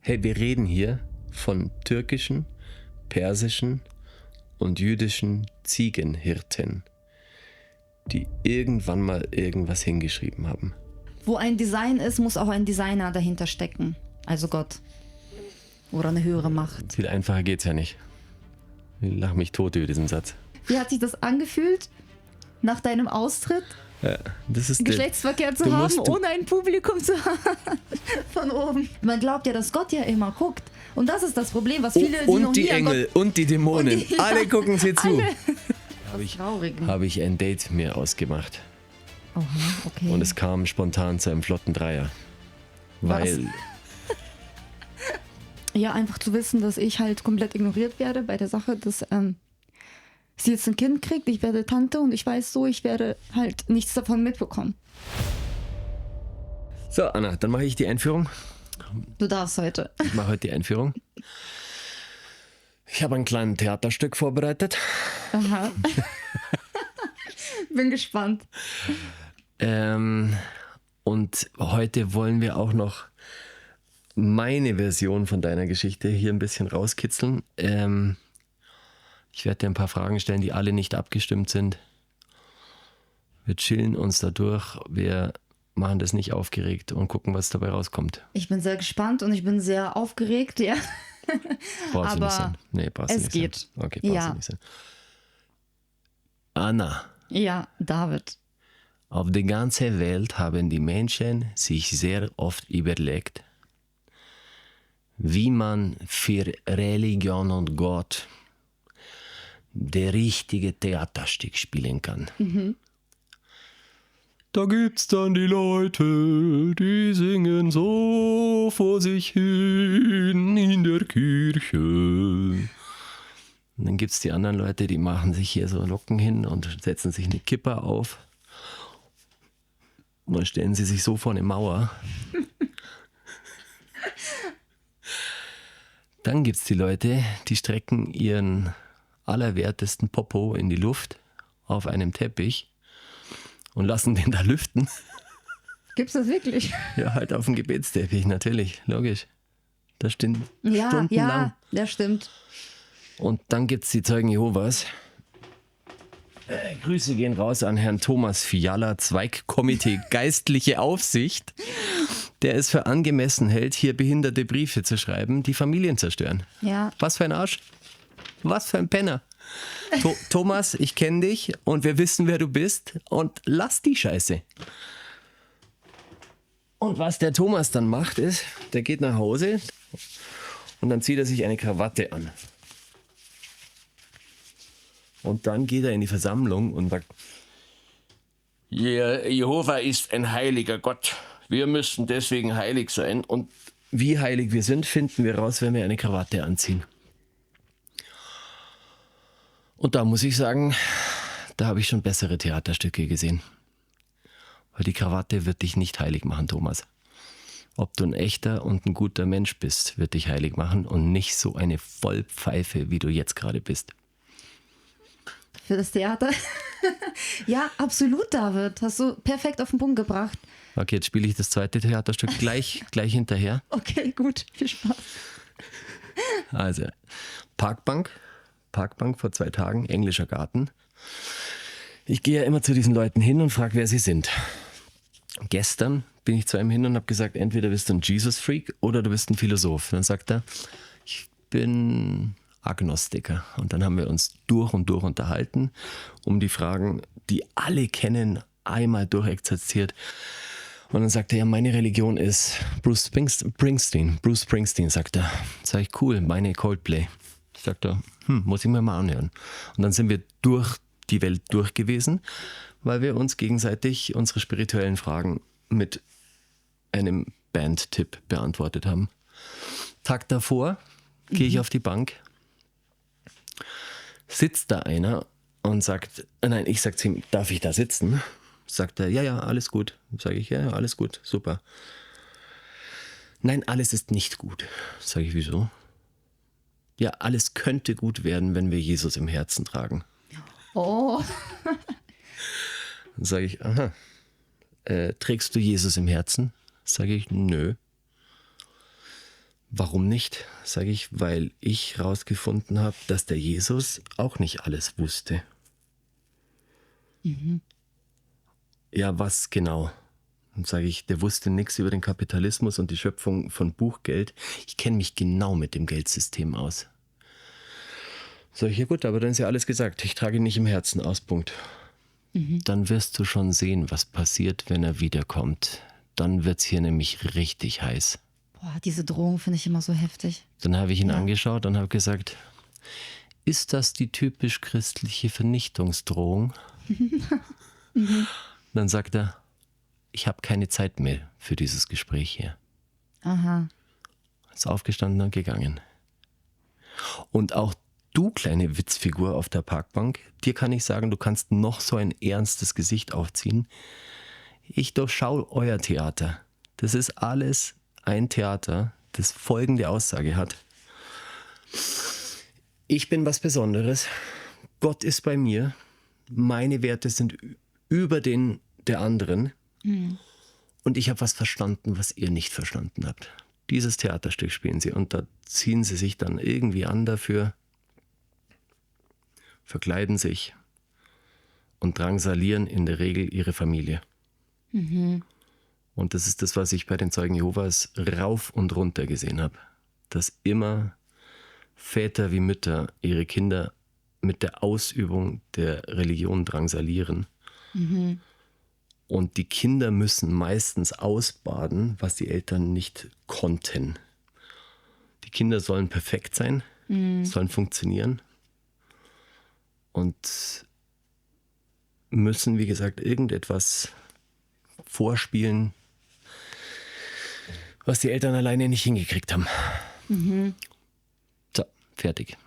Hey, wir reden hier von türkischen, persischen und jüdischen Ziegenhirten, die irgendwann mal irgendwas hingeschrieben haben. Wo ein Design ist, muss auch ein Designer dahinter stecken. Also Gott. Oder eine höhere Macht. Viel einfacher geht's ja nicht. Ich lach mich tot über diesen Satz. Wie hat sich das angefühlt, nach deinem Austritt Ja, das ist Geschlechtsverkehr zu haben, ohne ein Publikum zu haben? Von oben. Man glaubt ja, dass Gott ja immer guckt. Und das ist das Problem, was viele, die noch und die nie an Engel und die Dämonen, und die- alle gucken sie zu. Traurig. Habe ich ein Date mir ausgemacht. Oha, okay. Und es kam spontan zu einem flotten Dreier. Was? Weil, Ja, einfach zu wissen, dass ich halt komplett ignoriert werde bei der Sache, dass sie jetzt ein Kind kriegt, ich werde Tante und ich weiß so, ich werde halt nichts davon mitbekommen. so Anna, dann mache ich die Einführung. Du darfst heute. Ich mache heute die Einführung. Ich habe ein kleines Theaterstück vorbereitet. Aha. Bin gespannt. Und heute wollen wir auch noch meine Version von deiner Geschichte hier ein bisschen rauskitzeln. Ich werde dir ein paar Fragen stellen, die alle nicht abgestimmt sind. Wir chillen uns da durch. Wir machen das nicht aufgeregt und gucken, was dabei rauskommt. Ich bin sehr gespannt und ich bin sehr aufgeregt, ja. Brauchst du nicht Aber sein. Nee, brauchst du es nicht geht. sein. Okay, brauchst Ja. du nicht sein. Anna, Ja, David. auf der ganzen Welt haben die Menschen sich sehr oft überlegt, wie man für Religion und Gott der richtige Theaterstück spielen kann. Da gibt's dann die Leute, die singen so vor sich hin in der Kirche. Und dann gibt's die anderen Leute, die machen sich hier so Locken hin und setzen sich eine Kippe auf. Und dann stellen sie sich so vor eine Mauer. Dann gibt's die Leute, die strecken ihren allerwertesten Popo in die Luft auf einem Teppich und lassen den da lüften. Gibt's das wirklich? Ja, halt auf dem Gebetsteppich, natürlich, logisch. Da stehen Ja, stundenlang. ja, das stimmt. Und dann gibt's die Zeugen Jehovas. Grüße gehen raus an Herrn Thomas Fiala, Zweigkomitee Geistliche Aufsicht, der es für angemessen hält, hier behinderte Briefe zu schreiben, die Familien zerstören. Ja. Was für ein Arsch. Was für ein Penner. Thomas, ich kenne dich und wir wissen, wer du bist und lass die Scheiße. Und was der Thomas dann macht, ist, der geht nach Hause und dann zieht er sich eine Krawatte an. Und dann geht er in die Versammlung und sagt, Jehova ist ein heiliger Gott. Wir müssen deswegen heilig sein. Und wie heilig wir sind, finden wir raus, wenn wir eine Krawatte anziehen. Und da muss ich sagen, da habe ich schon bessere Theaterstücke gesehen. Weil die Krawatte wird dich nicht heilig machen, Thomas. Ob du ein echter und ein guter Mensch bist, wird dich heilig machen und nicht so eine Vollpfeife, wie du jetzt gerade bist. Für das Theater. Ja, absolut, David. Hast du perfekt auf den Punkt gebracht. Okay, jetzt spiele ich das zweite Theaterstück gleich hinterher. Okay, gut. Viel Spaß. Also, Parkbank vor 2 Tagen, englischer Garten. Ich gehe ja immer zu diesen Leuten hin und frage, wer sie sind. Gestern bin ich zu einem hin und habe gesagt, entweder bist du ein Jesus-Freak oder du bist ein Philosoph. Dann sagt er, ich bin Agnostiker. Und dann haben wir uns durch und durch unterhalten, um die Fragen, die alle kennen, einmal durchexerziert. Und dann sagt er, ja, meine Religion ist Bruce Springsteen, sagt er. Sag ich, cool, meine Coldplay. Sagt er, muss ich mir mal anhören. Und dann sind wir durch die Welt durch gewesen, weil wir uns gegenseitig unsere spirituellen Fragen mit einem Band-Tipp beantwortet haben. Tag davor gehe ich auf die Bank, sitzt da einer und sagt, nein, ich sag zu ihm, darf ich da sitzen? Sagt er, ja, alles gut. Sage ich, ja, alles gut, super. Nein, alles ist nicht gut. Sage ich, wieso? Ja, alles könnte gut werden, wenn wir Jesus im Herzen tragen. Oh. Dann sage ich, aha, trägst du Jesus im Herzen? Sage ich, nö. Warum nicht? Sage ich, weil ich rausgefunden habe, dass der Jesus auch nicht alles wusste. Ja, was genau? Dann sage ich, der wusste nichts über den Kapitalismus und die Schöpfung von Buchgeld. Ich kenne mich genau mit dem Geldsystem aus. Sag ich, ja gut, aber dann ist ja alles gesagt. Ich trage ihn nicht im Herzen, Auspunkt. Dann wirst du schon sehen, was passiert, wenn er wiederkommt. Dann wird's hier nämlich richtig heiß. Boah, diese Drohung finde ich immer so heftig. Dann habe ich ihn angeschaut und habe gesagt, ist das die typisch christliche Vernichtungsdrohung? Dann sagt er, ich habe keine Zeit mehr für dieses Gespräch hier. Aha. Ist aufgestanden und gegangen. Und auch du, kleine Witzfigur auf der Parkbank, dir kann ich sagen, du kannst noch so ein ernstes Gesicht aufziehen. Ich durchschaue euer Theater. Das ist alles ein Theater, das folgende Aussage hat. Ich bin was Besonderes. Gott ist bei mir. Meine Werte sind über den der anderen. Und ich habe was verstanden, was ihr nicht verstanden habt. Dieses Theaterstück spielen sie und da ziehen sie sich dann irgendwie an dafür, verkleiden sich und drangsalieren in der Regel ihre Familie. Und das ist das, was ich bei den Zeugen Jehovas rauf und runter gesehen habe. Dass immer Väter wie Mütter ihre Kinder mit der Ausübung der Religion drangsalieren. Und die Kinder müssen meistens ausbaden, was die Eltern nicht konnten. Die Kinder sollen perfekt sein, sollen funktionieren und müssen, wie gesagt, irgendetwas vorspielen, was die Eltern alleine nicht hingekriegt haben. So, fertig.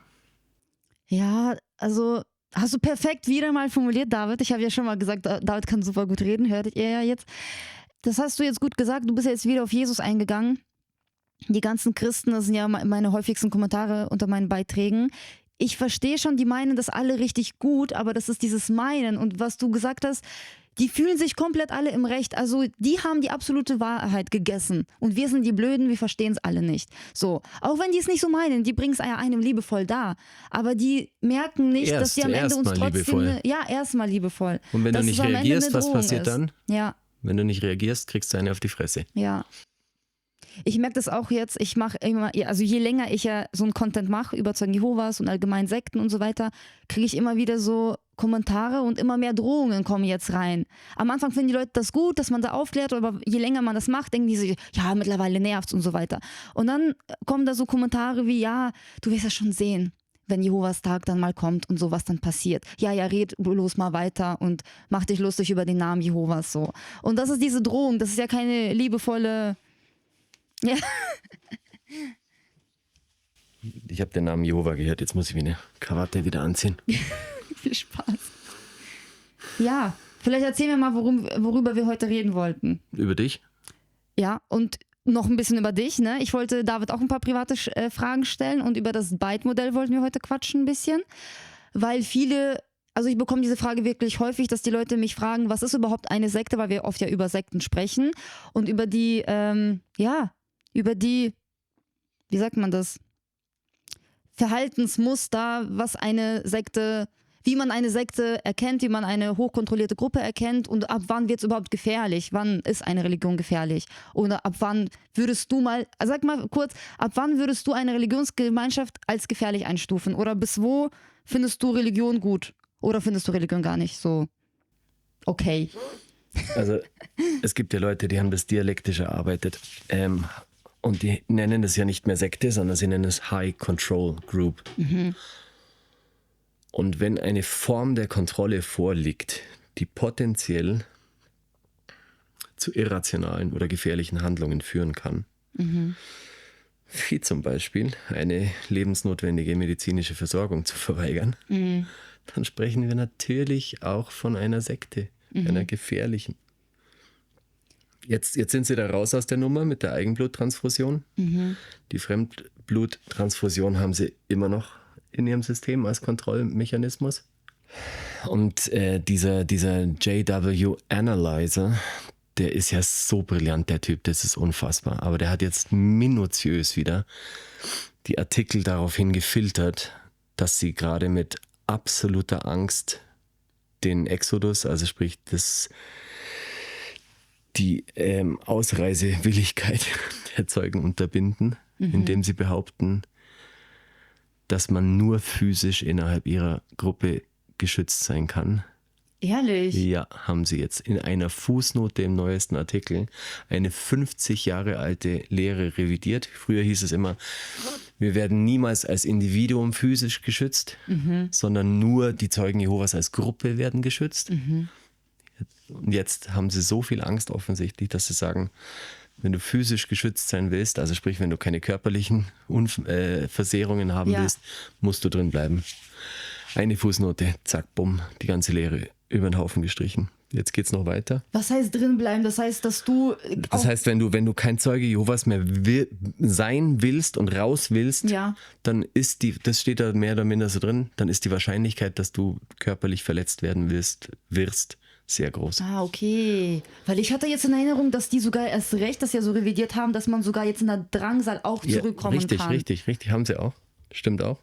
Ja, also hast du perfekt wieder mal formuliert, David. Ich habe ja schon mal gesagt, David kann super gut reden, hörtet ihr ja jetzt. Das hast du jetzt gut gesagt. Du bist ja jetzt wieder auf Jesus eingegangen. Die ganzen Christen, das sind ja meine häufigsten Kommentare unter meinen Beiträgen. Ich verstehe schon, die meinen das alle richtig gut, aber das ist dieses Meinen. Und was du gesagt hast, die fühlen sich komplett alle im Recht. Also die haben die absolute Wahrheit gegessen. Und wir sind die Blöden, wir verstehen es alle nicht. So, auch wenn die es nicht so meinen, die bringen es ja einem liebevoll dar. Aber die merken nicht, dass sie am Ende uns trotzdem... Liebevoll. Erstmal liebevoll. Und wenn du nicht reagierst, was passiert dann? Ja. Wenn du nicht reagierst, kriegst du eine auf die Fresse. Ja. Ich merke das auch jetzt, ich mache immer, also je länger ich ja so einen Content mache, über Zeugen Jehovas und allgemein Sekten und so weiter, kriege ich immer wieder so Kommentare und immer mehr Drohungen kommen jetzt rein. Am Anfang finden die Leute das gut, dass man da aufklärt, aber je länger man das macht, denken die sich, ja, mittlerweile nervt's und so weiter. Und dann kommen da so Kommentare wie, ja, du wirst ja schon sehen, wenn Jehovas Tag dann mal kommt und so, was dann passiert. Ja, red bloß mal weiter und mach dich lustig über den Namen Jehovas so. Und das ist diese Drohung, das ist ja keine liebevolle... Ja. Ich habe den Namen Jehova gehört, jetzt muss ich mir eine Krawatte wieder anziehen. Viel Spaß. Ja, vielleicht erzähl mir mal, worüber wir heute reden wollten. Über dich? Ja, und noch ein bisschen über dich, ne? Ich wollte David auch ein paar private Fragen stellen und über das Byte-Modell wollten wir heute quatschen ein bisschen, weil viele... Also ich bekomme diese Frage wirklich häufig, dass die Leute mich fragen, was ist überhaupt eine Sekte, weil wir oft ja über Sekten sprechen und über die, wie sagt man das, Verhaltensmuster, was eine Sekte, wie man eine Sekte erkennt, wie man eine hochkontrollierte Gruppe erkennt und ab wann wird es überhaupt gefährlich, wann ist eine Religion gefährlich oder ab wann würdest du mal, sag mal kurz, ab wann würdest du eine Religionsgemeinschaft als gefährlich einstufen oder bis wo findest du Religion gut? Oder findest du Religion gar nicht so okay? Also es gibt ja Leute, die haben das dialektisch erarbeitet und die nennen es ja nicht mehr Sekte, sondern sie nennen es High Control Group. Und wenn eine Form der Kontrolle vorliegt, die potenziell zu irrationalen oder gefährlichen Handlungen führen kann, wie zum Beispiel eine lebensnotwendige medizinische Versorgung zu verweigern, dann sprechen wir natürlich auch von einer Sekte, einer gefährlichen. Jetzt sind sie da raus aus der Nummer mit der Eigenbluttransfusion. Die Fremdbluttransfusion haben sie immer noch in ihrem System als Kontrollmechanismus. Und dieser JW Analyzer, der ist ja so brillant, der Typ, das ist unfassbar. Aber der hat jetzt minutiös wieder die Artikel daraufhin gefiltert, dass sie gerade mit absoluter Angst den Exodus, also sprich die Ausreisewilligkeit der Zeugen unterbinden, indem sie behaupten, dass man nur physisch innerhalb ihrer Gruppe geschützt sein kann. Ehrlich? Ja, haben sie jetzt in einer Fußnote im neuesten Artikel eine 50 Jahre alte Lehre revidiert. Früher hieß es immer, wir werden niemals als Individuum physisch geschützt, sondern nur die Zeugen Jehovas als Gruppe werden geschützt. Und jetzt haben sie so viel Angst offensichtlich, dass sie sagen, wenn du physisch geschützt sein willst, also sprich, wenn du keine körperlichen Versehrungen haben willst, musst du drin bleiben. Eine Fußnote, zack, bumm, die ganze Lehre über den Haufen gestrichen. Jetzt geht's noch weiter. Was heißt drin bleiben? Das heißt, dass du... Das heißt, wenn du kein Zeuge Jehovas mehr sein willst und raus willst, dann ist das steht da mehr oder minder so drin, dann ist die Wahrscheinlichkeit, dass du körperlich verletzt werden wirst, sehr groß. Ah, okay. Weil ich hatte jetzt in Erinnerung, dass die sogar erst recht das ja so revidiert haben, dass man sogar jetzt in der Drangsal auch zurückkommen kann. Richtig, haben sie auch. Stimmt auch.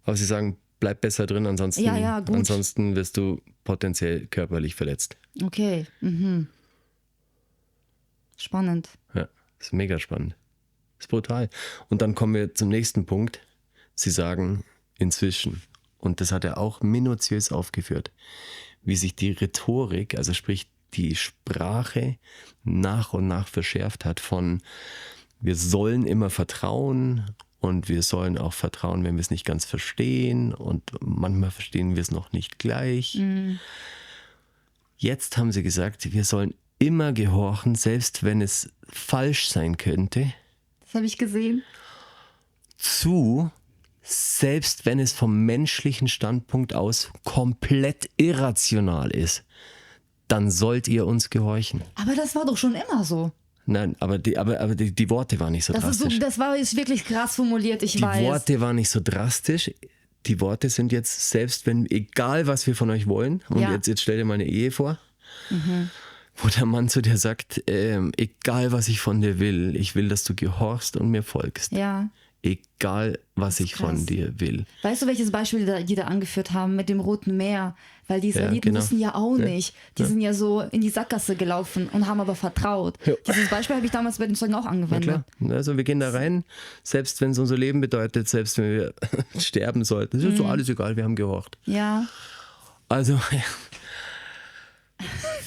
Aber sie sagen, bleib besser drin, ansonsten wirst du potenziell körperlich verletzt. Okay. Spannend. Ja, ist mega spannend. Ist brutal. Und dann kommen wir zum nächsten Punkt. Sie sagen inzwischen, und das hat er auch minutiös aufgeführt, wie sich die Rhetorik, also sprich die Sprache nach und nach verschärft hat von wir sollen immer vertrauen und wir sollen auch vertrauen, wenn wir es nicht ganz verstehen und manchmal verstehen wir es noch nicht gleich. Jetzt haben sie gesagt, wir sollen immer gehorchen, selbst wenn es falsch sein könnte. Das habe ich gesehen. Selbst wenn es vom menschlichen Standpunkt aus komplett irrational ist, dann sollt ihr uns gehorchen. Aber das war doch schon immer so. Nein, aber die Worte waren nicht so drastisch. Das war jetzt wirklich krass formuliert, ich weiß. Die Worte waren nicht so drastisch. Die Worte sind jetzt, selbst wenn, egal was wir von euch wollen, und jetzt stell dir mal eine Ehe vor, wo der Mann zu dir sagt, egal was ich von dir will, ich will, dass du gehorchst und mir folgst. Ja. Egal, was ich von dir will. Weißt du, welches Beispiel die da angeführt haben mit dem Roten Meer? Weil die Israeliten wussten ja auch nicht. Die sind ja so in die Sackgasse gelaufen und haben aber vertraut. Ja. Dieses Beispiel habe ich damals bei den Zeugen auch angewendet. Na klar. Also wir gehen da rein, selbst wenn es unser Leben bedeutet, selbst wenn wir sterben sollten. Das ist so alles egal, wir haben gehorcht. Ja. Also,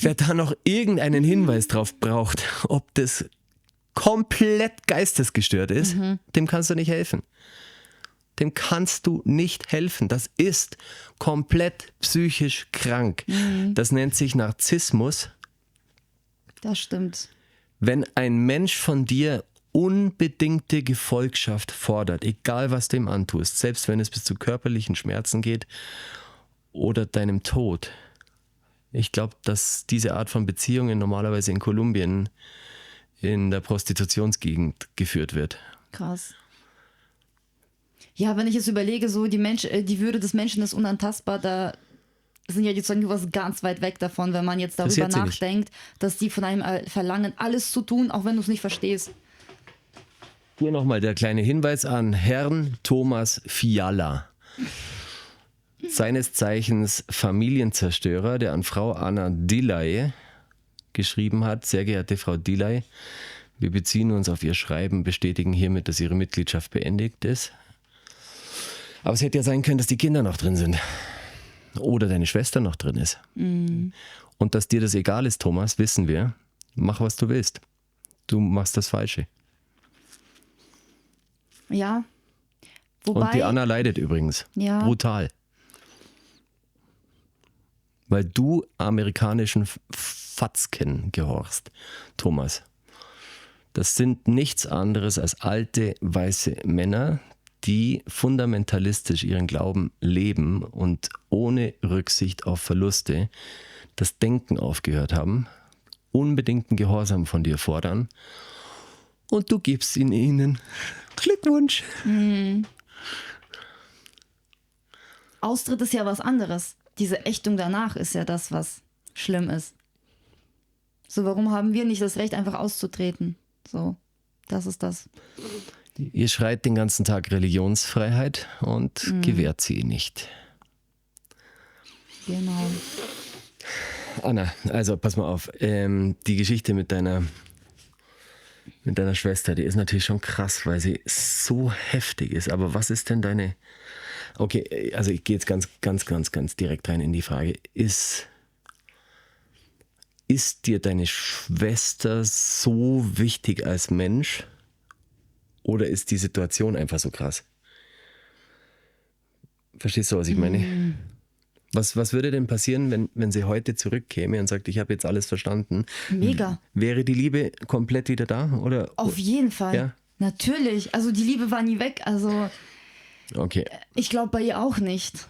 wer da noch irgendeinen Hinweis drauf braucht, ob das komplett geistesgestört ist, dem kannst du nicht helfen. Dem kannst du nicht helfen. Das ist komplett psychisch krank. Das nennt sich Narzissmus. Das stimmt. Wenn ein Mensch von dir unbedingte Gefolgschaft fordert, egal was du ihm antust, selbst wenn es bis zu körperlichen Schmerzen geht oder deinem Tod. Ich glaube, dass diese Art von Beziehungen normalerweise in Kolumbien in der Prostitutionsgegend geführt wird. Krass. Ja, wenn ich jetzt überlege, so die Würde des Menschen ist unantastbar, da sind ja die Zeugen Jehovas ganz weit weg davon, wenn man jetzt darüber nachdenkt, dass die von einem verlangen, alles zu tun, auch wenn du es nicht verstehst. Hier nochmal der kleine Hinweis an Herrn Thomas Fiala. Seines Zeichens Familienzerstörer, der an Frau Anna Dillay geschrieben hat, sehr geehrte Frau Dillay, wir beziehen uns auf Ihr Schreiben, bestätigen hiermit, dass Ihre Mitgliedschaft beendigt ist. Aber es hätte ja sein können, dass die Kinder noch drin sind. Oder deine Schwester noch drin ist. Und dass dir das egal ist, Thomas, wissen wir. Mach, was du willst. Du machst das Falsche. Ja. Wobei, und die Anna leidet übrigens. Ja. Brutal. Weil du amerikanischen Fatzken gehorchst, Thomas. Das sind nichts anderes als alte, weiße Männer, die fundamentalistisch ihren Glauben leben und ohne Rücksicht auf Verluste das Denken aufgehört haben, unbedingten Gehorsam von dir fordern und du gibst ihn ihnen. Glückwunsch! Austritt ist ja was anderes. Diese Ächtung danach ist ja das, was schlimm ist. So, warum haben wir nicht das Recht, einfach auszutreten? So, das ist das. Ihr schreit den ganzen Tag Religionsfreiheit und gewährt sie nicht. Genau. Anna, also pass mal auf, die Geschichte mit deiner Schwester, die ist natürlich schon krass, weil sie so heftig ist. Aber was ist denn deine... Okay, also ich gehe jetzt ganz direkt rein in die Frage. Ist dir deine Schwester so wichtig als Mensch oder ist die Situation einfach so krass? Verstehst du, was ich meine? Was würde denn passieren, wenn sie heute zurückkäme und sagt, ich habe jetzt alles verstanden? Mega. Wäre die Liebe komplett wieder da? Oder? Auf jeden Fall. Ja? Natürlich. Also die Liebe war nie weg. Also Okay. ich glaube bei ihr auch nicht.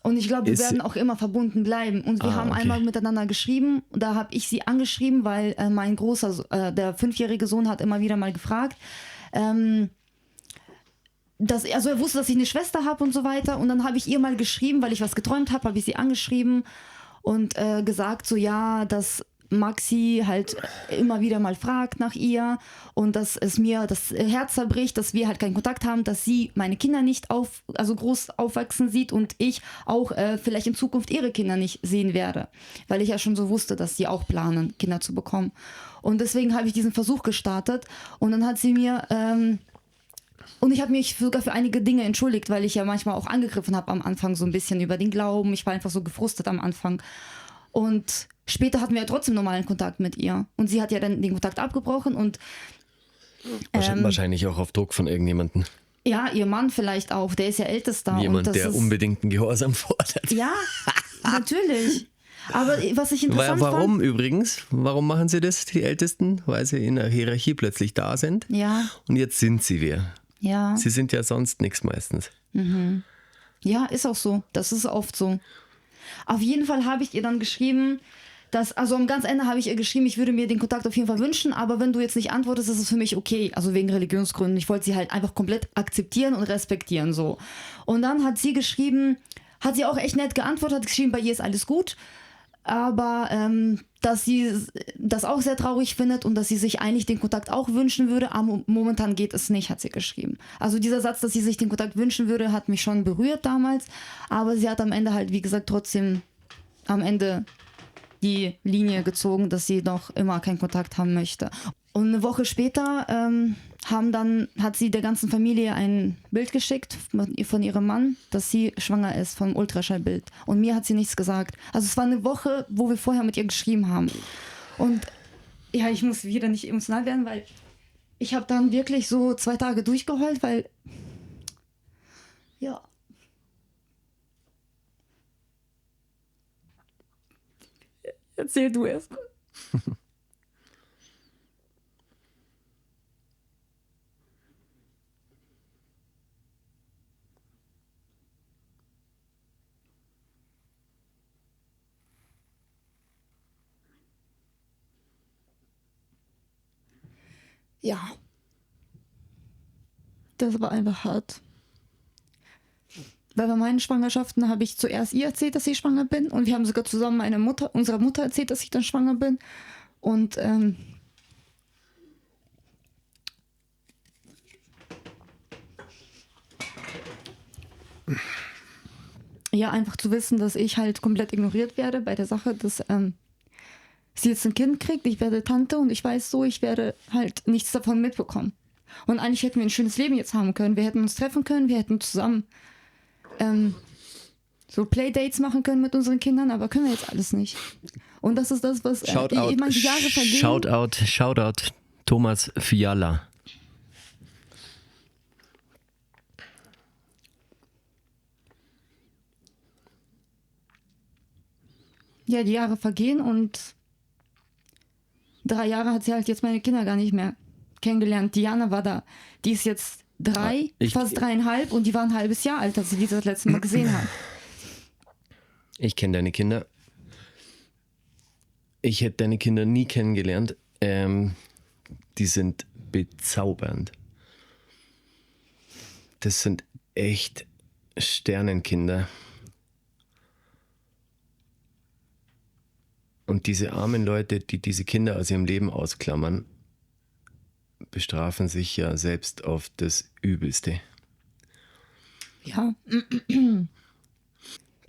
Und ich glaube, wir werden auch immer verbunden bleiben. Und wir haben einmal miteinander geschrieben. Und da habe ich sie angeschrieben, weil mein großer, der 5-jährige Sohn hat immer wieder mal gefragt, also er wusste, dass ich eine Schwester habe und so weiter. Und dann habe ich ihr mal geschrieben, weil ich was geträumt habe ich sie angeschrieben und gesagt so, ja, dass Maxi halt immer wieder mal fragt nach ihr und dass es mir das Herz zerbricht, dass wir halt keinen Kontakt haben, dass sie meine Kinder nicht groß aufwachsen sieht und ich auch vielleicht in Zukunft ihre Kinder nicht sehen werde, weil ich ja schon so wusste, dass sie auch planen, Kinder zu bekommen. Und deswegen habe ich diesen Versuch gestartet und dann hat sie mir... Und ich habe mich sogar für einige Dinge entschuldigt, weil ich ja manchmal auch angegriffen habe am Anfang so ein bisschen über den Glauben. Ich war einfach so gefrustet am Anfang. Und später hatten wir ja trotzdem normalen Kontakt mit ihr. Und sie hat ja dann den Kontakt abgebrochen und... Wahrscheinlich auch auf Druck von irgendjemandem. Ja, ihr Mann vielleicht auch, der ist ja ältester. Jemand, der unbedingt einen Gehorsam fordert. Ja, natürlich. Aber was ich interessant Warum übrigens? Warum machen sie das, die Ältesten? Weil sie in der Hierarchie plötzlich da sind. Ja. Und jetzt sind sie wer. Ja. Sie sind ja sonst nichts meistens. Mhm. Ja, ist auch so. Das ist oft so. Auf jeden Fall habe ich ihr dann geschrieben, also am ganz Ende habe ich ihr geschrieben, ich würde mir den Kontakt auf jeden Fall wünschen, aber wenn du jetzt nicht antwortest, ist es für mich okay. Also wegen Religionsgründen. Ich wollte sie halt einfach komplett akzeptieren und respektieren, so. Und dann hat sie geschrieben, hat sie auch echt nett geantwortet, hat geschrieben, bei ihr ist alles gut. Aber dass sie das auch sehr traurig findet und dass sie sich eigentlich den Kontakt auch wünschen würde, aber momentan geht es nicht, hat sie geschrieben. Also dieser Satz, dass sie sich den Kontakt wünschen würde, hat mich schon berührt damals, aber sie hat am Ende halt, wie gesagt, trotzdem am Ende die Linie gezogen, dass sie noch immer keinen Kontakt haben möchte. Und eine Woche später hat sie der ganzen Familie ein Bild geschickt von ihrem Mann, dass sie schwanger ist, vom Ultraschallbild. Und mir hat sie nichts gesagt. Also es war eine Woche, wo wir vorher mit ihr geschrieben haben. Und ja, ich muss wieder nicht emotional werden, weil ich habe dann wirklich so 2 Tage durchgeheult, weil ja. Erzähl du erst mal. Ja. Das war einfach hart. Weil bei meinen Schwangerschaften habe ich zuerst ihr erzählt, dass ich schwanger bin. Und wir haben sogar zusammen unserer Mutter erzählt, dass ich dann schwanger bin. Und ja, einfach zu wissen, dass ich halt komplett ignoriert werde bei der Sache, dass sie jetzt ein Kind kriegt, ich werde Tante und ich weiß so, ich werde halt nichts davon mitbekommen. Und eigentlich hätten wir ein schönes Leben jetzt haben können. Wir hätten uns treffen können, wir hätten zusammen so Playdates machen können mit unseren Kindern, aber können wir jetzt alles nicht. Und das ist das, was Shoutout, die Jahre vergehen. Shoutout, Thomas Fiala. Ja, die Jahre vergehen und 3 Jahre hat sie halt jetzt meine Kinder gar nicht mehr kennengelernt. Diana war da. Die ist jetzt 3, fast 3,5 und die war ein halbes Jahr alt, als sie die das letzte Mal gesehen hat. Ich kenne deine Kinder. Ich hätte deine Kinder nie kennengelernt. Die sind bezaubernd. Das sind echt Sternenkinder. Und diese armen Leute, die diese Kinder aus ihrem Leben ausklammern, bestrafen sich ja selbst auf das Übelste. Ja.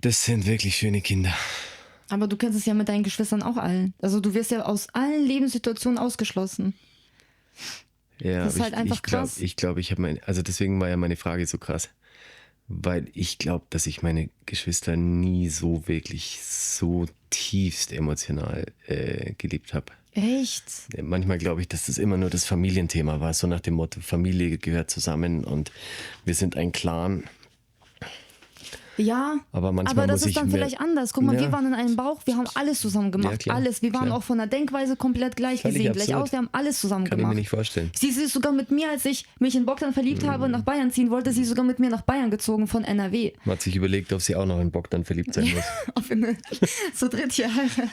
Das sind wirklich schöne Kinder. Aber du kennst es ja mit deinen Geschwistern auch allen. Also du wirst ja aus allen Lebenssituationen ausgeschlossen. Ja, das ist halt einfach krass. Ich glaube, also deswegen war ja meine Frage so krass. Weil ich glaube, dass ich meine Geschwister nie so wirklich so tiefst emotional geliebt habe. Echt? Manchmal glaube ich, dass das immer nur das Familienthema war, so nach dem Motto, Familie gehört zusammen und wir sind ein Clan. Ja, aber das ist dann vielleicht anders. Guck mal, wir waren in einem Bauch, wir haben alles zusammen gemacht. Ja, klar, alles. Wir waren auch von der Denkweise komplett gleich, wir sehen gleich aus, wir haben alles zusammen gemacht. Kann ich mir nicht vorstellen. Sie ist sogar mit mir, als ich mich in Bogdan verliebt habe und nach Bayern ziehen wollte, sie sogar mit mir nach Bayern gezogen von NRW. Man hat sich überlegt, ob sie auch noch in Bogdan verliebt sein muss. So dritte Heirat.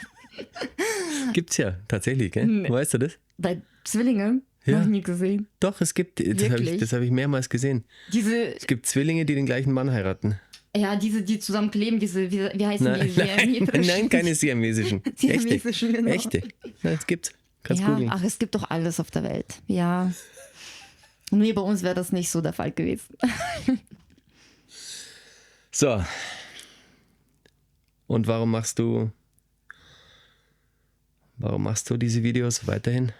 Gibt's ja, tatsächlich, gell? Nee. Weißt du das? Bei Zwillingen? Ja. Noch nie gesehen. Doch, es gibt, das habe ich mehrmals gesehen. Es gibt Zwillinge, die den gleichen Mann heiraten. Ja, die zusammen kleben, wie heißen die? Nein, keine siamesischen. Siamesischen, genau. Echte. Nein, es gibt's. Kannst ja, googeln. ach, es gibt doch alles auf der Welt. Ja. Nee, bei uns wäre das nicht so der Fall gewesen. So. Und warum machst du diese Videos weiterhin?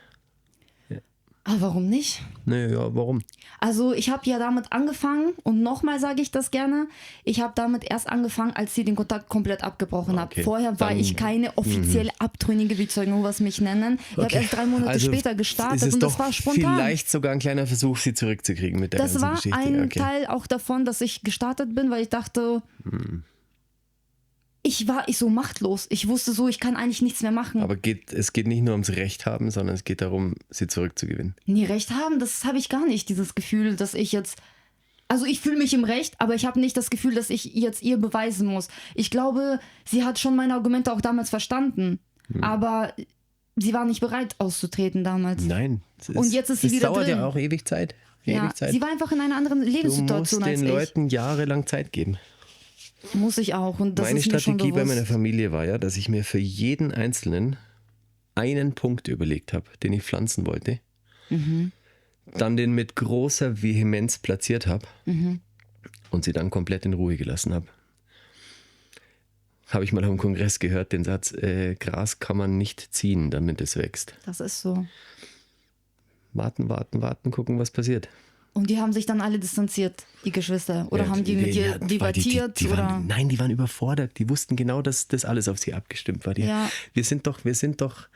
Ah, warum nicht? Ja, warum? Also ich habe ja damit angefangen und nochmal sage ich das gerne, ich habe damit erst angefangen, als sie den Kontakt komplett abgebrochen hat. Vorher war ich keine offizielle Abtrünnige, wie Zeugen mich nennen. Ich habe erst 3 Monate später gestartet und das war spontan. Vielleicht sogar ein kleiner Versuch, sie zurückzukriegen mit der ganzen Geschichte. Das war ein Teil auch davon, dass ich gestartet bin, weil ich dachte, ich war so machtlos. Ich wusste so, ich kann eigentlich nichts mehr machen. Aber es geht nicht nur ums Recht haben, sondern es geht darum, sie zurückzugewinnen. Nee, Recht haben, das habe ich gar nicht, dieses Gefühl, dass ich jetzt... Also ich fühle mich im Recht, aber ich habe nicht das Gefühl, dass ich jetzt ihr beweisen muss. Ich glaube, sie hat schon meine Argumente auch damals verstanden. Aber sie war nicht bereit auszutreten damals. Nein. Und jetzt ist sie wieder drin. Das dauert ja auch ewig Zeit. Sie war einfach in einer anderen Lebenssituation als ich. Du musst den Leuten jahrelang Zeit geben. Muss ich auch. Und das Meine ist mir schon Strategie bewusst. bei meiner Familie war ja, dass ich mir für jeden Einzelnen einen Punkt überlegt habe, den ich pflanzen wollte. Dann den mit großer Vehemenz platziert habe und sie dann komplett in Ruhe gelassen habe. Habe ich mal auf dem Kongress gehört, den Satz, Gras kann man nicht ziehen, damit es wächst. Das ist so. Warten, gucken, was passiert. Und die haben sich dann alle distanziert, die Geschwister? Oder haben die mit dir debattiert? Die waren überfordert. Die wussten genau, dass das alles auf sie abgestimmt war. Wir sind doch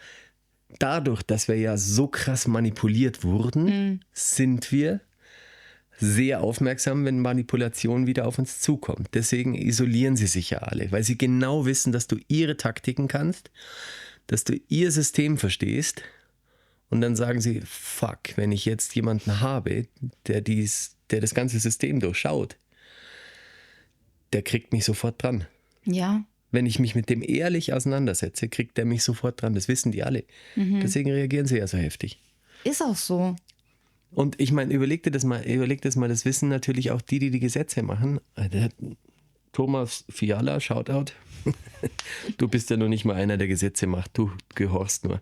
dadurch, dass wir ja so krass manipuliert wurden, sind wir sehr aufmerksam, wenn Manipulation wieder auf uns zukommt. Deswegen isolieren sie sich ja alle, weil sie genau wissen, dass du ihre Taktiken kannst, dass du ihr System verstehst. Und dann sagen sie, fuck, wenn ich jetzt jemanden habe, der das ganze System durchschaut, der kriegt mich sofort dran. Ja. Wenn ich mich mit dem ehrlich auseinandersetze, kriegt der mich sofort dran. Das wissen die alle. Deswegen reagieren sie ja so heftig. Ist auch so. Und ich meine, überleg das mal, das wissen natürlich auch die Gesetze machen. Der Thomas Fiala, Shoutout. Du bist ja noch nicht mal einer, der Gesetze macht, du gehorchst nur.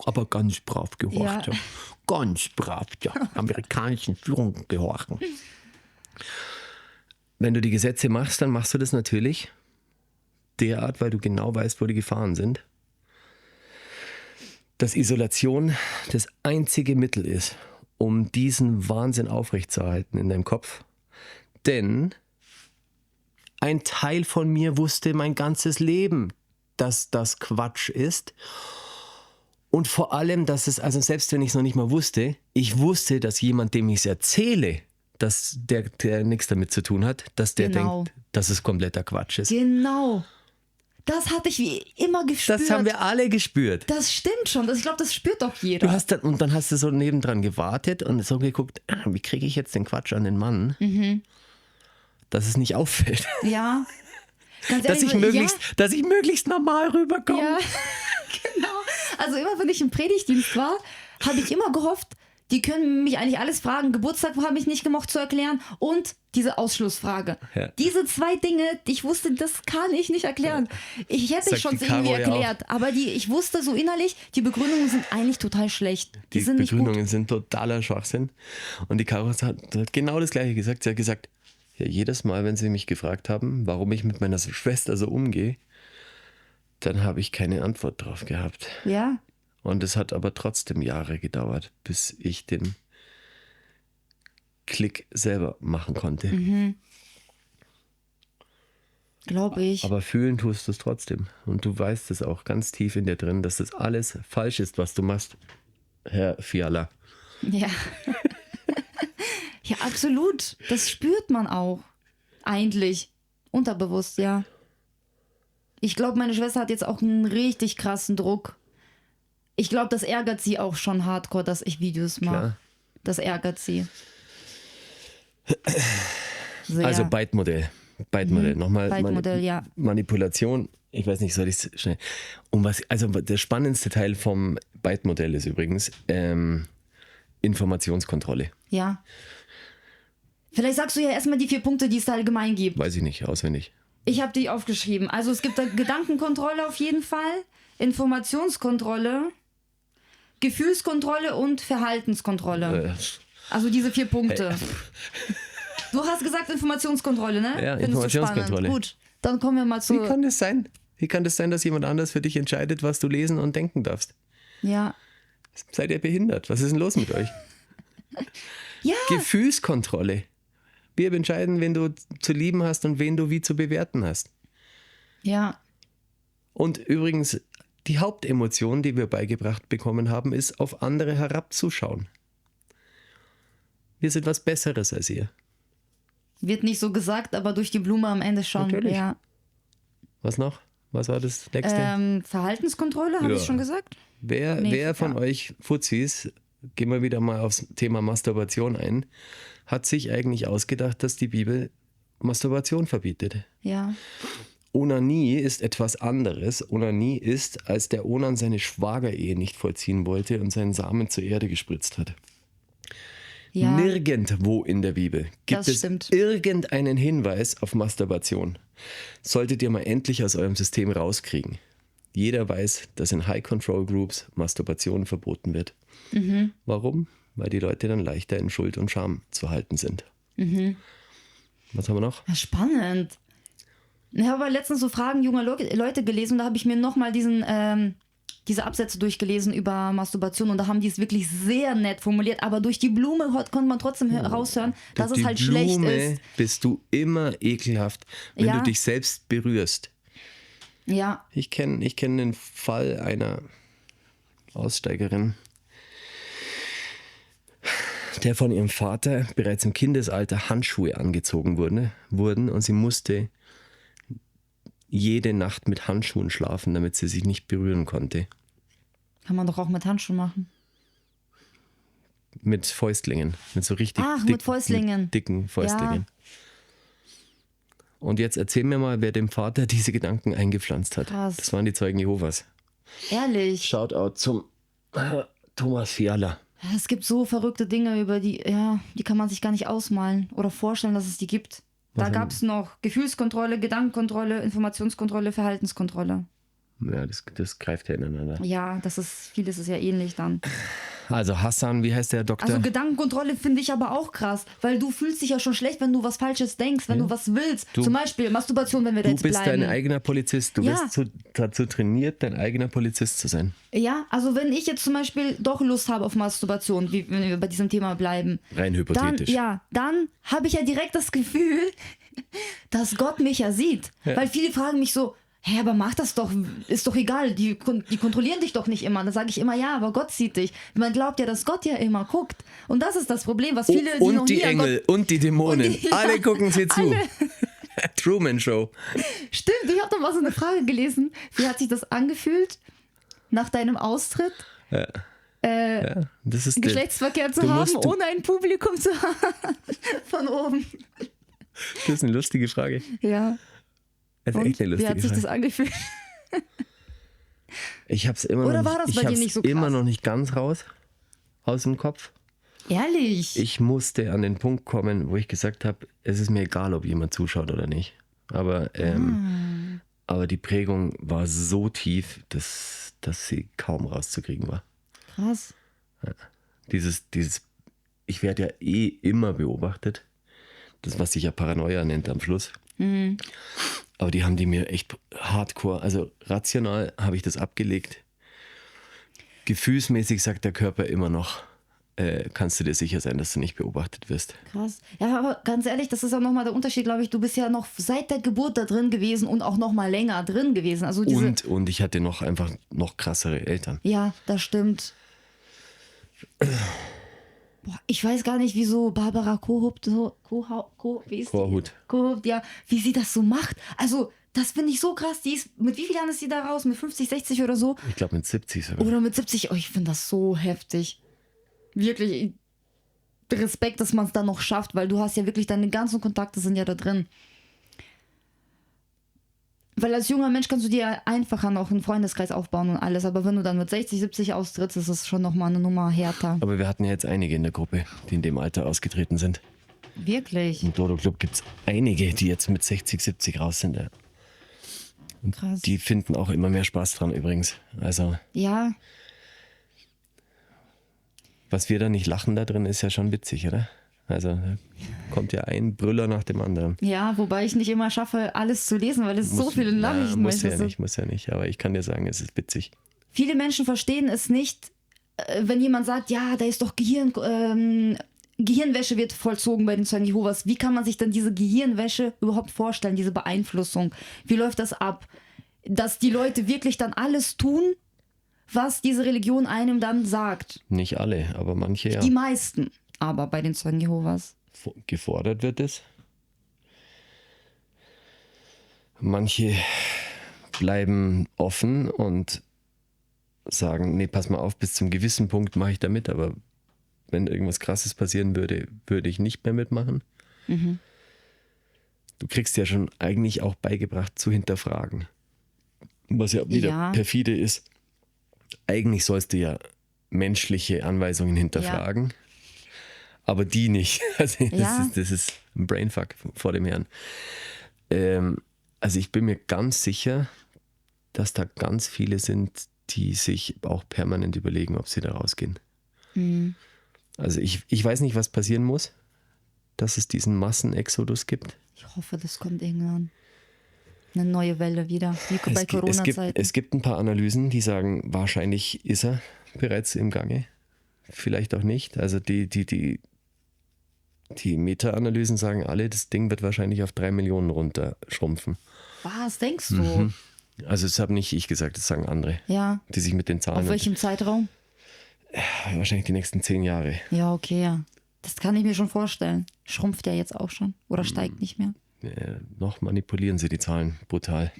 Aber ganz brav gehorcht. Ja. Ganz brav, ja. Amerikanischen Führung gehorchen. Wenn du die Gesetze machst, dann machst du das natürlich derart, weil du genau weißt, wo die Gefahren sind. Dass Isolation das einzige Mittel ist, um diesen Wahnsinn aufrechtzuerhalten in deinem Kopf. Denn ein Teil von mir wusste mein ganzes Leben, dass das Quatsch ist. Und vor allem, dass es, also selbst wenn ich es noch nicht mal wusste, ich wusste, dass jemand, dem ich es erzähle, dass der nichts damit zu tun hat, dass der denkt, dass es kompletter Quatsch ist. Genau. Das hatte ich wie immer gespürt. Das haben wir alle gespürt. Das stimmt schon. Ich glaube, das spürt doch jeder. Dann hast du so nebendran gewartet und so geguckt, wie kriege ich jetzt den Quatsch an den Mann, dass es nicht auffällt. Ja. Ganz ehrlich, dass ich möglichst normal rüberkomme. Ja, genau. Also immer, wenn ich im Predigtdienst war, habe ich immer gehofft, Die können mich eigentlich alles fragen. Geburtstag habe ich nicht gemocht zu erklären und diese Ausschlussfrage. Ja. Diese 2 Dinge, ich wusste, das kann ich nicht erklären. Ich hätte Sagt ich schon die irgendwie Caro ja erklärt, aber ich wusste so innerlich, die Begründungen sind eigentlich total schlecht. Die sind nicht gut. Begründungen sind totaler Schwachsinn. Und die Caro hat genau das Gleiche gesagt. Sie hat gesagt, ja, jedes Mal, wenn sie mich gefragt haben, warum ich mit meiner Schwester so umgehe, dann habe ich keine Antwort drauf gehabt. Ja, Und es hat aber trotzdem Jahre gedauert, bis ich den Klick selber machen konnte. glaube ich. Aber fühlen tust du es trotzdem. Und du weißt es auch ganz tief in dir drin, dass das alles falsch ist, was du machst, Herr Fiala. Ja. Ja, absolut. Das spürt man auch. Eigentlich. Unterbewusst, ja. Ich glaube, meine Schwester hat jetzt auch einen richtig krassen Druck. Ich glaube, das ärgert sie auch schon hardcore, dass ich Videos mache. Klar. Das ärgert sie. Sehr. Also Byte-Modell. Byte-Modell. Nochmal Byte-Modell, ja. Manipulation. Ich weiß nicht, soll ich es schnell. Also der spannendste Teil vom Byte-Modell ist übrigens Informationskontrolle. Ja. Vielleicht sagst du ja erstmal die 4 Punkte, die es da allgemein gibt. Weiß ich nicht, auswendig. Ich habe die aufgeschrieben. Also es gibt da Gedankenkontrolle auf jeden Fall, Informationskontrolle, Gefühlskontrolle und Verhaltenskontrolle. Also diese 4 Punkte. Du hast gesagt Informationskontrolle, ne? Ja, Findest du Informationskontrolle. spannend. Gut, dann kommen wir mal zu... Wie kann das sein? Wie kann das sein, dass jemand anders für dich entscheidet, was du lesen und denken darfst? Ja. Seid ihr behindert? Was ist denn los mit euch? Ja. Gefühlskontrolle. Wir entscheiden, wen du zu lieben hast und wen du wie zu bewerten hast. Ja. Und übrigens, die Hauptemotion, die wir beigebracht bekommen haben, ist, auf andere herabzuschauen. Wir sind was Besseres als ihr. Wird nicht so gesagt, aber durch die Blume am Ende schon. Natürlich. Ja. Was noch? Was war das nächste? Verhaltenskontrolle, habe Ja. ich schon gesagt? Wer von euch Fuzis, gehen wir wieder mal aufs Thema Masturbation ein, hat sich eigentlich ausgedacht, dass die Bibel Masturbation verbietet? Ja. Onanie ist etwas anderes. Onanie ist, als der Onan seine Schwagerehe nicht vollziehen wollte und seinen Samen zur Erde gespritzt hat. Ja. Nirgendwo in der Bibel gibt Das es stimmt. irgendeinen Hinweis auf Masturbation. Solltet ihr mal endlich aus eurem System rauskriegen. Jeder weiß, dass in High-Control-Groups Masturbation verboten wird. Warum? Weil die Leute dann leichter in Schuld und Scham zu halten sind. Was haben wir noch? Ja, spannend. Ich habe aber letztens so Fragen junger Leute gelesen und da habe ich mir nochmal diese Absätze durchgelesen über Masturbation und da haben die es wirklich sehr nett formuliert, aber durch die Blume konnte man trotzdem raushören, dass Durch es halt die schlecht Blume ist. bist du immer ekelhaft, wenn Ja. du dich selbst berührst. Ja, Ich kenn den Fall einer Aussteigerin, der von ihrem Vater bereits im Kindesalter Handschuhe angezogen wurden und sie musste jede Nacht mit Handschuhen schlafen, damit sie sich nicht berühren konnte. kann man doch auch mit Handschuhen machen. Mit Fäustlingen, mit so richtig Mit Fäustlingen. mit dicken Fäustlingen. Und jetzt erzähl mir mal, wer dem Vater diese Gedanken eingepflanzt hat. Krass. Das waren die Zeugen Jehovas. Ehrlich. Shoutout zum Thomas Fiala. Ja, es gibt so verrückte Dinge, über die kann man sich gar nicht ausmalen oder vorstellen, dass es die gibt. Da gab es noch Gefühlskontrolle, Gedankenkontrolle, Informationskontrolle, Verhaltenskontrolle. Ja, das greift ja ineinander. Ja, vieles ist ja ähnlich dann. Also Hassan, wie heißt der Doktor? Also Gedankenkontrolle finde ich aber auch krass, weil du fühlst dich ja schon schlecht, wenn du was Falsches denkst, wenn du was willst. Zum Beispiel Masturbation, wenn wir da du jetzt bist bleiben. dein eigener Polizist. Du Ja. bist dazu trainiert, dein eigener Polizist zu sein. Ja, also wenn ich jetzt zum Beispiel doch Lust habe auf Masturbation, wenn wir bei diesem Thema bleiben, Rein hypothetisch. dann habe ich ja direkt das Gefühl, dass Gott mich ja sieht. Ja. Weil viele fragen mich so, hä, aber mach das doch, ist doch egal, die kontrollieren dich doch nicht immer. Dann sage ich immer, ja, aber Gott sieht dich. Man glaubt ja, dass Gott ja immer guckt. Und das ist das Problem, was viele, die noch Und die nie an Engel und die Dämonen. Und die- alle gucken sie zu. alle. Truman Show. Stimmt, ich habe da mal so eine Frage gelesen. Wie hat sich das angefühlt, nach deinem Austritt Das ist Geschlechtsverkehr zu du haben, musst- ohne ein Publikum zu haben? Von oben. Das ist eine lustige Frage. Ja. Das ist Und echt eine wie lustige hat sich das Frage. angefühlt? Ich hab's immer Oder noch war das nicht, bei ich dir hab's nicht so immer krass? noch nicht ganz raus aus dem Kopf. Ehrlich? Ich musste an den Punkt kommen, wo ich gesagt habe, es ist mir egal, ob jemand zuschaut oder nicht. Aber die Prägung war so tief, dass sie kaum rauszukriegen war. Krass. Dieses, ich werde ja immer beobachtet. Das, was sich ja Paranoia nennt am Schluss. Aber die haben die mir echt hardcore, also rational habe ich das abgelegt. Gefühlsmäßig sagt der Körper immer noch, kannst du dir sicher sein, dass du nicht beobachtet wirst. Krass. Ja, aber ganz ehrlich, das ist auch nochmal der Unterschied, glaube ich. Du bist ja noch seit der Geburt da drin gewesen und auch noch mal länger drin gewesen. Also Und ich hatte einfach noch krassere Eltern. Ja, das stimmt. Boah, ich weiß gar nicht, wieso Barbara Kohut ja, wie sie das so macht. Also, das finde ich so krass. Die ist, mit wie vielen Jahren ist sie da raus? Mit 50, 60 oder so? Ich glaube mit 70 sogar. Oder mit 70. Oh, ich finde das so heftig. Wirklich Respekt, dass man es dann noch schafft, weil du hast ja wirklich, deine ganzen Kontakte sind ja da drin. Weil als junger Mensch kannst du dir einfacher noch einen Freundeskreis aufbauen und alles, aber wenn du dann mit 60, 70 austrittst, ist es schon nochmal eine Nummer härter. Aber wir hatten ja jetzt einige in der Gruppe, die in dem Alter ausgetreten sind. Wirklich? Im Dodo Club gibt es einige, die jetzt mit 60, 70 raus sind. Ja. Und krass. Die finden auch immer mehr Spaß dran übrigens. Also ja. Was wir da nicht lachen da drin, ist ja schon witzig, oder? Also da kommt ja ein Brüller nach dem anderen. Ja, wobei ich nicht immer schaffe, alles zu lesen, weil es so viele Nachrichten muss ja nicht, aber ich kann dir sagen, es ist witzig. Viele Menschen verstehen es nicht, wenn jemand sagt, ja, da ist doch Gehirnwäsche wird vollzogen bei den Zeugen Jehovas. Wie kann man sich denn diese Gehirnwäsche überhaupt vorstellen, diese Beeinflussung? Wie läuft das ab? Dass die Leute wirklich dann alles tun, was diese Religion einem dann sagt. Nicht alle, aber manche ja. Die meisten aber bei den Zeugen Jehovas. Gefordert wird es. Manche bleiben offen und sagen, nee, pass mal auf, bis zum gewissen Punkt mache ich da mit, aber wenn irgendwas Krasses passieren würde, würde ich nicht mehr mitmachen. Mhm. Du kriegst ja schon eigentlich auch beigebracht zu hinterfragen. Was ja wieder perfide ist. Eigentlich sollst du ja menschliche Anweisungen hinterfragen, aber die nicht. Also das ist ein Brainfuck vor dem Herrn. Also ich bin mir ganz sicher, dass da ganz viele sind, die sich auch permanent überlegen, ob sie da rausgehen. Mhm. Also ich weiß nicht, was passieren muss, dass es diesen Massenexodus gibt. Ich hoffe, das kommt irgendwann. Eine neue Welle wieder, wie bei Corona-Zeiten. Es gibt ein paar Analysen, die sagen, wahrscheinlich ist er bereits im Gange. Vielleicht auch nicht. Also die Meta-Analysen sagen alle, das Ding wird wahrscheinlich auf 3 Millionen runterschrumpfen. Was denkst du? Mhm. Also das habe nicht ich gesagt, das sagen andere. Ja. Die sich mit den Zahlen... Auf welchem Zeitraum? Wahrscheinlich die nächsten 10 Jahre. Ja, okay, ja. Das kann ich mir schon vorstellen. Schrumpft ja jetzt auch schon. Oder steigt nicht mehr. Noch manipulieren sie die Zahlen brutal.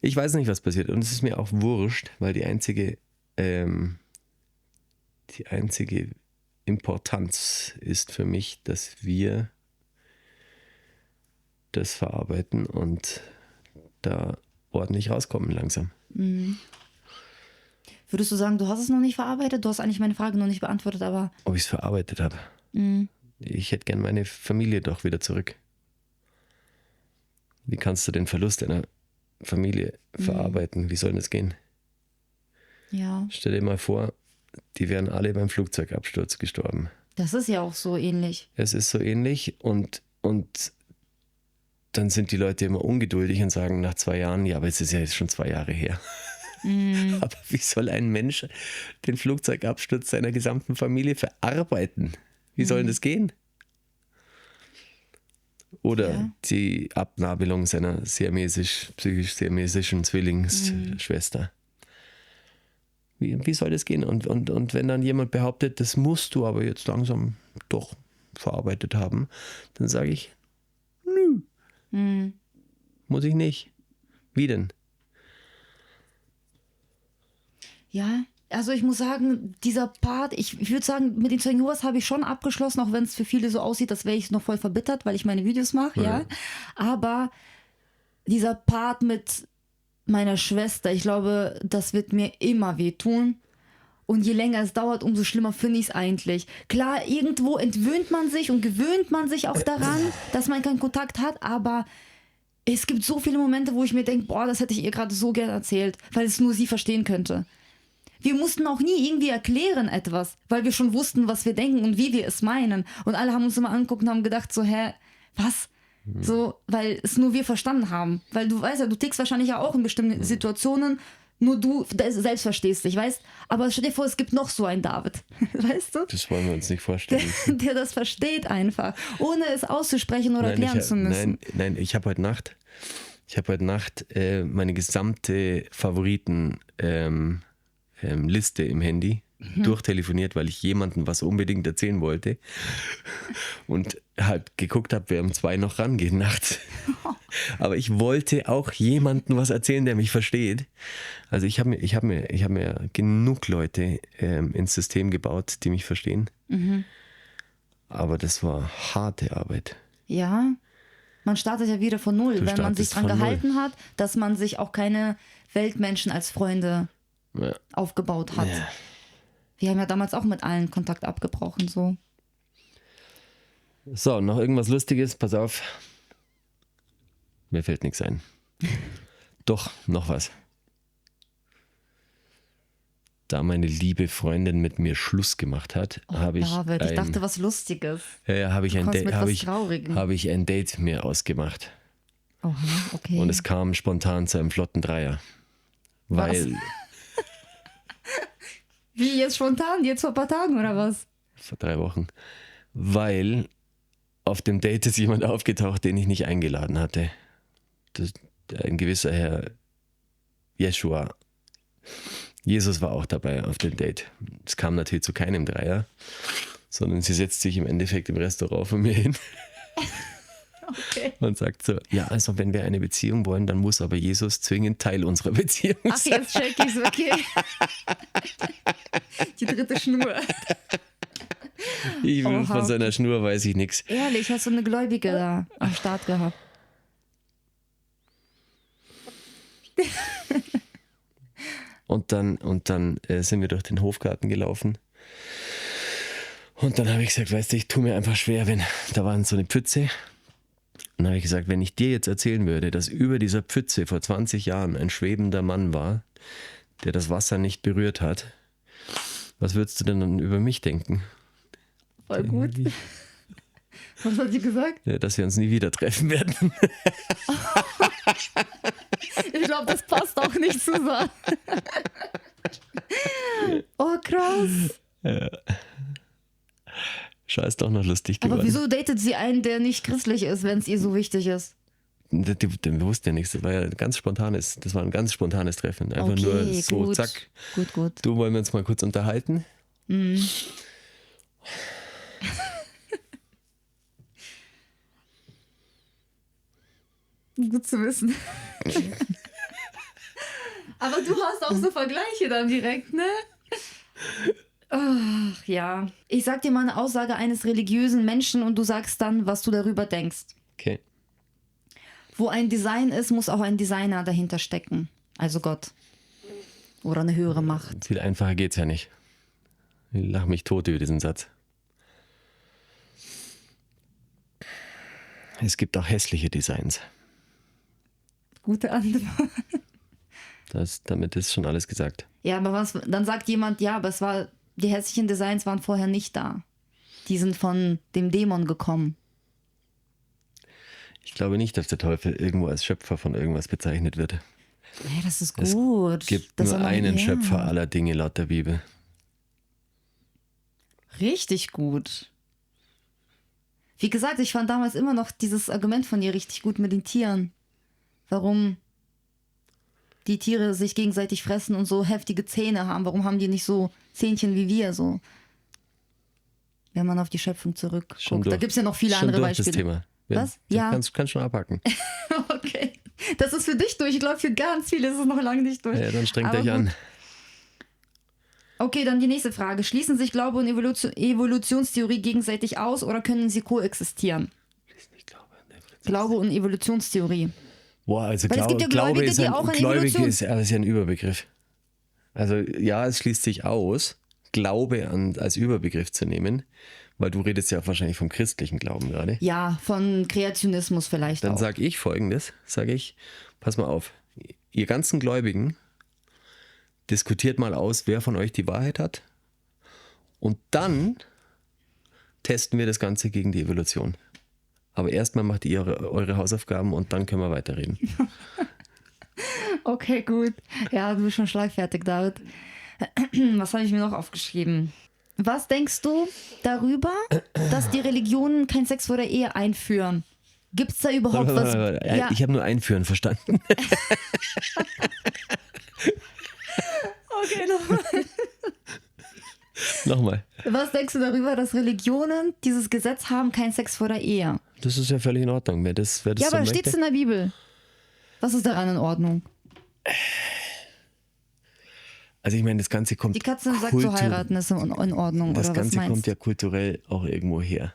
Ich weiß nicht, was passiert. Und es ist mir auch wurscht, weil die einzige Importanz ist für mich, dass wir das verarbeiten und da ordentlich rauskommen langsam. Mhm. Würdest du sagen, du hast es noch nicht verarbeitet? Du hast eigentlich meine Frage noch nicht beantwortet, aber... Ob ich es verarbeitet habe? Mhm. Ich hätte gern meine Familie doch wieder zurück. Wie kannst du den Verlust einer Familie verarbeiten? Wie soll das gehen? Ja. Stell dir mal vor, die wären alle beim Flugzeugabsturz gestorben. Das ist ja auch so ähnlich. Es ist so ähnlich und dann sind die Leute immer ungeduldig und sagen nach 2 Jahren, ja, aber es ist ja jetzt schon 2 Jahre her. Mhm. Aber wie soll ein Mensch den Flugzeugabsturz seiner gesamten Familie verarbeiten? Wie soll denn das gehen? Oder die Abnabelung seiner psychisch siamesischen Zwillingsschwester. Wie soll das gehen? Und wenn dann jemand behauptet, das musst du aber jetzt langsam doch verarbeitet haben, dann sage ich, nö, muss ich nicht. Wie denn? Ja, also ich muss sagen, dieser Part, ich würde sagen, mit den Zeugen Jehovas habe ich schon abgeschlossen, auch wenn es für viele so aussieht, als wäre ich noch voll verbittert, weil ich meine Videos mache, ja. Aber dieser Part mit meiner Schwester, ich glaube, das wird mir immer wehtun. Und je länger es dauert, umso schlimmer finde ich es eigentlich. Klar, irgendwo entwöhnt man sich und gewöhnt man sich auch daran, dass man keinen Kontakt hat, aber es gibt so viele Momente, wo ich mir denke, boah, das hätte ich ihr gerade so gern erzählt, weil es nur sie verstehen könnte. Wir mussten auch nie irgendwie erklären etwas, weil wir schon wussten, was wir denken und wie wir es meinen. Und alle haben uns immer angeguckt und haben gedacht so, hä, was? So, weil es nur wir verstanden haben. Weil du weißt ja, du tickst wahrscheinlich ja auch in bestimmten Situationen, nur du selbst verstehst dich, weißt? Aber stell dir vor, es gibt noch so einen David, weißt du? Das wollen wir uns nicht vorstellen. Der das versteht einfach, ohne es auszusprechen oder erklären zu müssen. Nein, ich habe heute Nacht meine gesamte Favoriten Liste im Handy durchtelefoniert, weil ich jemandem was unbedingt erzählen wollte und halt geguckt habe, wer um 2 noch rangeht nachts. Aber ich wollte auch jemandem was erzählen, der mich versteht. Also ich hab mir genug Leute ins System gebaut, die mich verstehen. Aber das war harte Arbeit. Ja, man startet ja wieder von Null, wenn man sich dran gehalten hat, dass man sich auch keine Weltmenschen als Freunde aufgebaut hat. Ja. Wir haben ja damals auch mit allen Kontakt abgebrochen. So, noch irgendwas Lustiges? Pass auf. Mir fällt nichts ein. Doch, noch was. Da meine liebe Freundin mit mir Schluss gemacht hat, habe ich David, ich dachte, was Lustiges. Ja, habe ich ein Date mir ausgemacht. Oha, okay. Und es kam spontan zu einem flotten Dreier. Weil... Wie, jetzt spontan? Jetzt vor ein paar Tagen oder was? Vor 3 Wochen. Weil auf dem Date ist jemand aufgetaucht, den ich nicht eingeladen hatte. Ein gewisser Herr Jeshua. Jesus war auch dabei auf dem Date. Es kam natürlich zu keinem Dreier, sondern sie setzt sich im Endeffekt im Restaurant von mir hin. Okay. Und sagt so, ja, also wenn wir eine Beziehung wollen, dann muss aber Jesus zwingend Teil unserer Beziehung sein. Ach, jetzt check ich's, okay. Die dritte Schnur. Von seiner Schnur weiß ich nichts. Ehrlich, hast du eine Gläubige da am Start gehabt? Und dann sind wir durch den Hofgarten gelaufen. Und dann habe ich gesagt, weißt du, ich tue mir einfach schwer, da war so eine Pfütze. Und dann habe ich gesagt, wenn ich dir jetzt erzählen würde, dass über dieser Pfütze vor 20 Jahren ein schwebender Mann war, der das Wasser nicht berührt hat, was würdest du denn dann über mich denken? Voll gut. Was hat sie gesagt? Ja, dass wir uns nie wieder treffen werden. Ich glaube, das passt auch nicht zusammen. Oh, krass. Ja. Scheiß doch noch lustig geworden. Aber wieso datet sie einen, der nicht christlich ist, wenn es ihr so wichtig ist? Die wusste ja nichts. Das war ja ein ganz spontanes Treffen. Einfach okay, nur so, gut. zack. Gut. Du, wollen wir uns mal kurz unterhalten? Mhm. Gut zu wissen. Aber du hast auch so Vergleiche dann direkt, ne? Ach ja. Ich sag dir mal eine Aussage eines religiösen Menschen und du sagst dann, was du darüber denkst. Okay. Wo ein Design ist, muss auch ein Designer dahinter stecken. Also Gott. Oder eine höhere Macht. Viel einfacher geht's ja nicht. Ich lach mich tot über diesen Satz. Es gibt auch hässliche Designs. Gute Antwort. Damit ist schon alles gesagt. Ja, aber dann sagt jemand, ja, aber die hässlichen Designs waren vorher nicht da. Die sind von dem Dämon gekommen. Ich glaube nicht, dass der Teufel irgendwo als Schöpfer von irgendwas bezeichnet wird. Hey, das ist gut. Es gibt nur einen Schöpfer aller Dinge laut der Bibel. Richtig gut. Wie gesagt, ich fand damals immer noch dieses Argument von dir richtig gut mit den Tieren. Warum die Tiere sich gegenseitig fressen und so heftige Zähne haben. Warum haben die nicht so Zähnchen wie wir so? Wenn man auf die Schöpfung zurückguckt. Da gibt es ja noch viele andere Beispiele. Das Thema. Was? Ja. Kannst schon abhaken. Okay. Das ist für dich durch. Ich glaube, für ganz viele ist es noch lange nicht durch. Ja, dann strengt euch an. Okay, dann die nächste Frage. Schließen sich Glaube und Evolutionstheorie gegenseitig aus oder können sie koexistieren? Glaube und Evolutionstheorie. Boah, also Weil es gibt ja Gläubige, die auch an Gläubige ist ja ein Überbegriff. Also ja, es schließt sich aus, Glaube als Überbegriff zu nehmen, weil du redest ja wahrscheinlich vom christlichen Glauben gerade. Ja, von Kreationismus vielleicht Dann auch. sage ich Folgendes, pass mal auf, ihr ganzen Gläubigen, diskutiert mal aus, wer von euch die Wahrheit hat und dann testen wir das Ganze gegen die Evolution. Aber erstmal macht ihr eure Hausaufgaben und dann können wir weiterreden. Okay, gut. Ja, du bist schon schlagfertig, David. Was habe ich mir noch aufgeschrieben? Was denkst du darüber, dass die Religionen keinen Sex vor der Ehe einführen? Gibt es da überhaupt was? Ja, Ich habe nur einführen verstanden. okay, nochmal. Nochmal. Was denkst du darüber, dass Religionen dieses Gesetz haben, keinen Sex vor der Ehe? Das ist ja völlig in Ordnung. Wer das Ja, so aber steht es möchte. in der Bibel? Was ist daran in Ordnung? Also ich meine, das Ganze kommt Die Katze sagt, zu heiraten ist in Ordnung, Das oder was Ganze meinst kommt du? ja kulturell auch irgendwo her.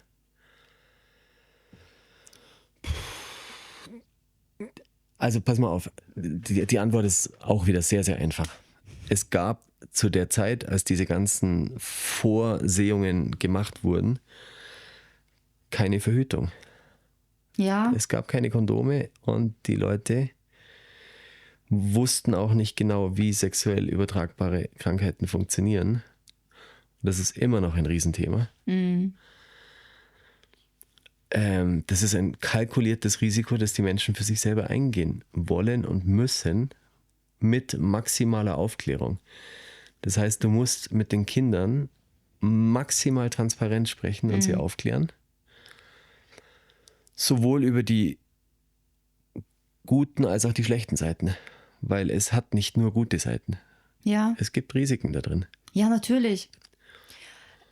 Also pass mal auf, die Antwort ist auch wieder sehr, sehr einfach. Es gab zu der Zeit, als diese ganzen Vorsehungen gemacht wurden, keine Verhütung. Ja, Es gab keine Kondome und die Leute wussten auch nicht genau, wie sexuell übertragbare Krankheiten funktionieren. Das ist immer noch ein Riesenthema. Das ist ein kalkuliertes Risiko, das die Menschen für sich selber eingehen wollen und müssen mit maximaler Aufklärung. Das heißt, du musst mit den Kindern maximal transparent sprechen und sie aufklären. Sowohl über die guten als auch die schlechten Seiten. Weil es hat nicht nur gute Seiten. ja, Es gibt Risiken da drin. ja, natürlich.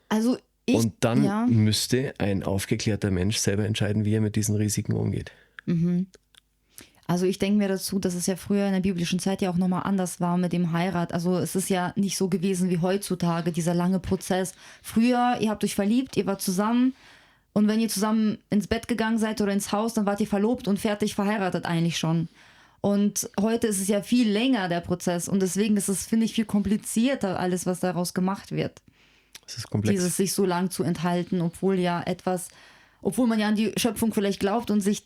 Also Und dann ja. müsste ein aufgeklärter Mensch selber entscheiden, wie er mit diesen Risiken umgeht. Also ich denke mir dazu, dass es ja früher in der biblischen Zeit ja auch nochmal anders war mit dem Heirat. Also es ist ja nicht so gewesen wie heutzutage, dieser lange Prozess. Früher, ihr habt euch verliebt, ihr wart zusammen und wenn ihr zusammen ins Bett gegangen seid oder ins Haus, dann wart ihr verlobt und fertig verheiratet eigentlich schon. Und heute ist es ja viel länger, der Prozess. Und deswegen ist es, finde ich, viel komplizierter, alles, was daraus gemacht wird. Das ist komplex. Dieses sich so lang zu enthalten, obwohl man ja an die Schöpfung vielleicht glaubt und sich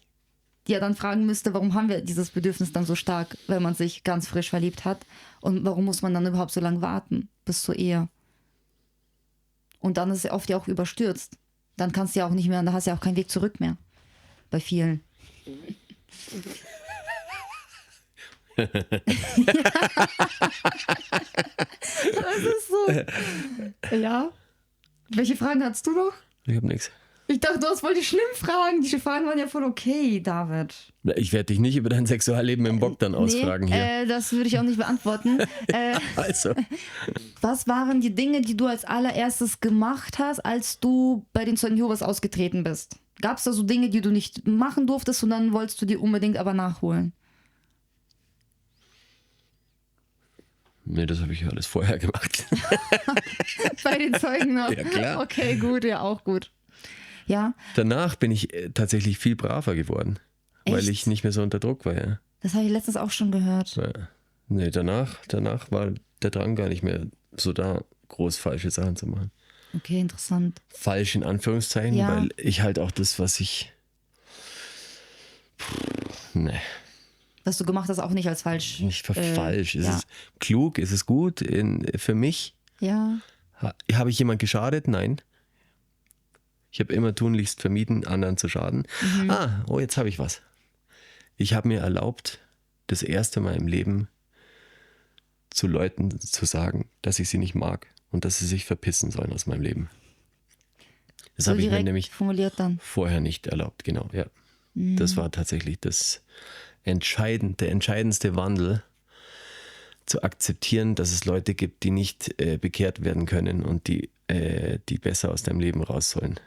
ja dann fragen müsste, warum haben wir dieses Bedürfnis dann so stark, wenn man sich ganz frisch verliebt hat und warum muss man dann überhaupt so lange warten bis zur Ehe? Und dann ist es ja oft ja auch überstürzt. Dann kannst du ja auch nicht mehr, da hast du ja auch keinen Weg zurück mehr. Bei vielen. Das ist so. Ja. Welche Fragen hast du noch? Ich habe nichts. Ich dachte, du hast voll die schlimmen Fragen. Die Fragen waren ja voll okay, David. Ich werde dich nicht über dein Sexualleben im Bogdan ausfragen hier. Das würde ich auch nicht beantworten. Also, Was waren die Dinge, die du als allererstes gemacht hast, als du bei den Zeugen Jehovas ausgetreten bist? Gab es da so Dinge, die du nicht machen durftest und dann wolltest du die unbedingt aber nachholen? nee, das habe ich ja alles vorher gemacht. Bei den Zeugen noch? Ja, klar. Okay, gut, ja, auch gut. Ja, Danach bin ich tatsächlich viel braver geworden, weil Echt? ich nicht mehr so unter Druck war. Ja. das habe ich letztens auch schon gehört. Ja. Nee, danach war der Drang gar nicht mehr so da, groß falsche Sachen zu machen. Okay, interessant. Falsch in Anführungszeichen, Ja. weil ich halt auch das, was ich... Nee, Was du gemacht hast, auch nicht als falsch. nicht falsch. Ist ja. es klug? Ist es gut für mich? Ja, Habe ich jemand geschadet? Nein. Ich habe immer tunlichst vermieden, anderen zu schaden. Jetzt habe ich was. Ich habe mir erlaubt, das erste Mal im Leben zu Leuten zu sagen, dass ich sie nicht mag und dass sie sich verpissen sollen aus meinem Leben. Das so habe ich mir direkt nämlich formuliert dann. vorher nicht erlaubt, genau, ja. Das war tatsächlich der entscheidendste Wandel, zu akzeptieren, dass es Leute gibt, die nicht bekehrt werden können und die besser aus deinem Leben raus sollen.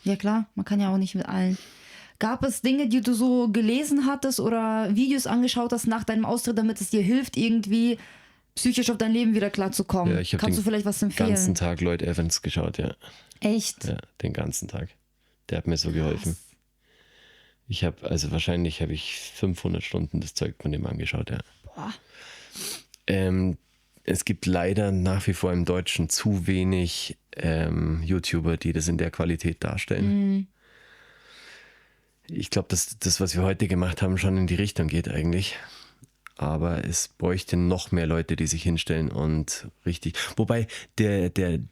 Ja klar, man kann ja auch nicht mit allen. Gab es Dinge, die du so gelesen hattest oder Videos angeschaut hast nach deinem Austritt, damit es dir hilft, irgendwie psychisch auf dein Leben wieder klarzukommen? Ja, ich habe Kannst du den vielleicht was empfehlen? ganzen Tag Lloyd Evans geschaut, ja. Echt? Ja, den ganzen Tag. Der hat mir so geholfen. Wahrscheinlich habe ich 500 Stunden das Zeug von dem angeschaut, ja. Boah. es gibt leider nach wie vor im Deutschen zu wenig YouTuber, die das in der Qualität darstellen. Ich glaube, dass das, was wir heute gemacht haben, schon in die Richtung geht eigentlich. Aber es bräuchte noch mehr Leute, die sich hinstellen und richtig. Wobei der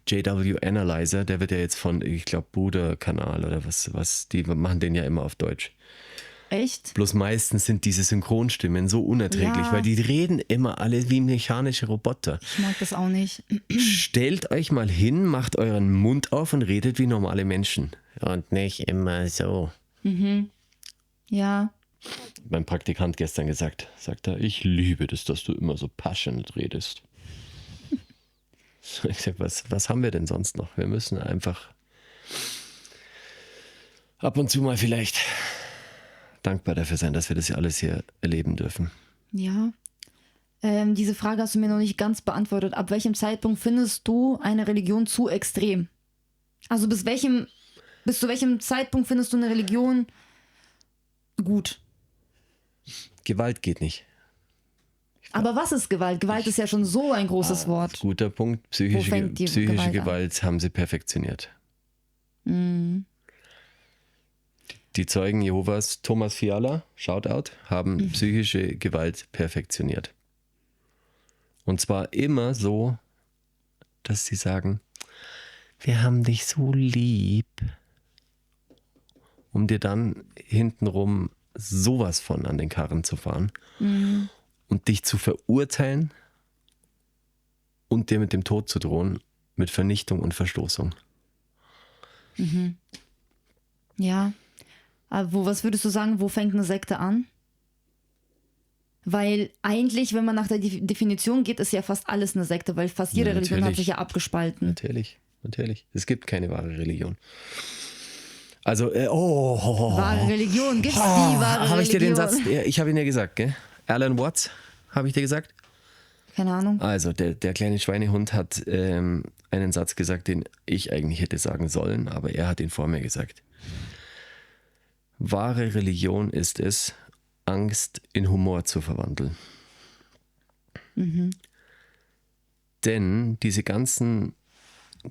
JW Analyzer, der wird ja jetzt von, ich glaube, Bruder-Kanal oder was, die machen den ja immer auf Deutsch. Echt? Bloß meistens sind diese Synchronstimmen so unerträglich, Ja. weil die reden immer alle wie mechanische Roboter. Ich mag das auch nicht. Stellt euch mal hin, macht euren Mund auf und redet wie normale Menschen. Und nicht immer so. Ja. Mein Praktikant gestern gesagt, sagt er, ich liebe das, dass du immer so passionate redest. Ich sag, was haben wir denn sonst noch? Wir müssen einfach ab und zu mal vielleicht dankbar dafür sein, dass wir das ja alles hier erleben dürfen. Ja. Diese Frage hast du mir noch nicht ganz beantwortet. Ab welchem Zeitpunkt findest du eine Religion zu extrem? Also bis zu welchem Zeitpunkt findest du eine Religion gut? Gewalt geht nicht. Aber was ist Gewalt? Gewalt ist ja schon so ein großes Wort. Guter Punkt. Wo fängt die Psychische Gewalt an? Gewalt haben sie perfektioniert. Die Zeugen Jehovas, Thomas Fiala, Shoutout, haben psychische Gewalt perfektioniert. Und zwar immer so, dass sie sagen, wir haben dich so lieb, um dir dann hintenrum sowas von an den Karren zu fahren und dich zu verurteilen und dir mit dem Tod zu drohen, mit Vernichtung und Verstoßung. Ja. Aber was würdest du sagen, wo fängt eine Sekte an? Weil eigentlich, wenn man nach der Definition geht, ist ja fast alles eine Sekte, weil fast jede Ja, Religion hat natürlich. sich ja abgespalten. Natürlich. Es gibt keine wahre Religion. Also, Wahre Religion, gibt's die wahre habe ich dir den Religion? Satz, ich habe ihn ja gesagt, gell? Alan Watts, habe ich dir gesagt? Keine Ahnung. Also, der kleine Schweinehund hat einen Satz gesagt, den ich eigentlich hätte sagen sollen, aber er hat ihn vor mir gesagt. Wahre Religion ist es, Angst in Humor zu verwandeln. Denn diese ganzen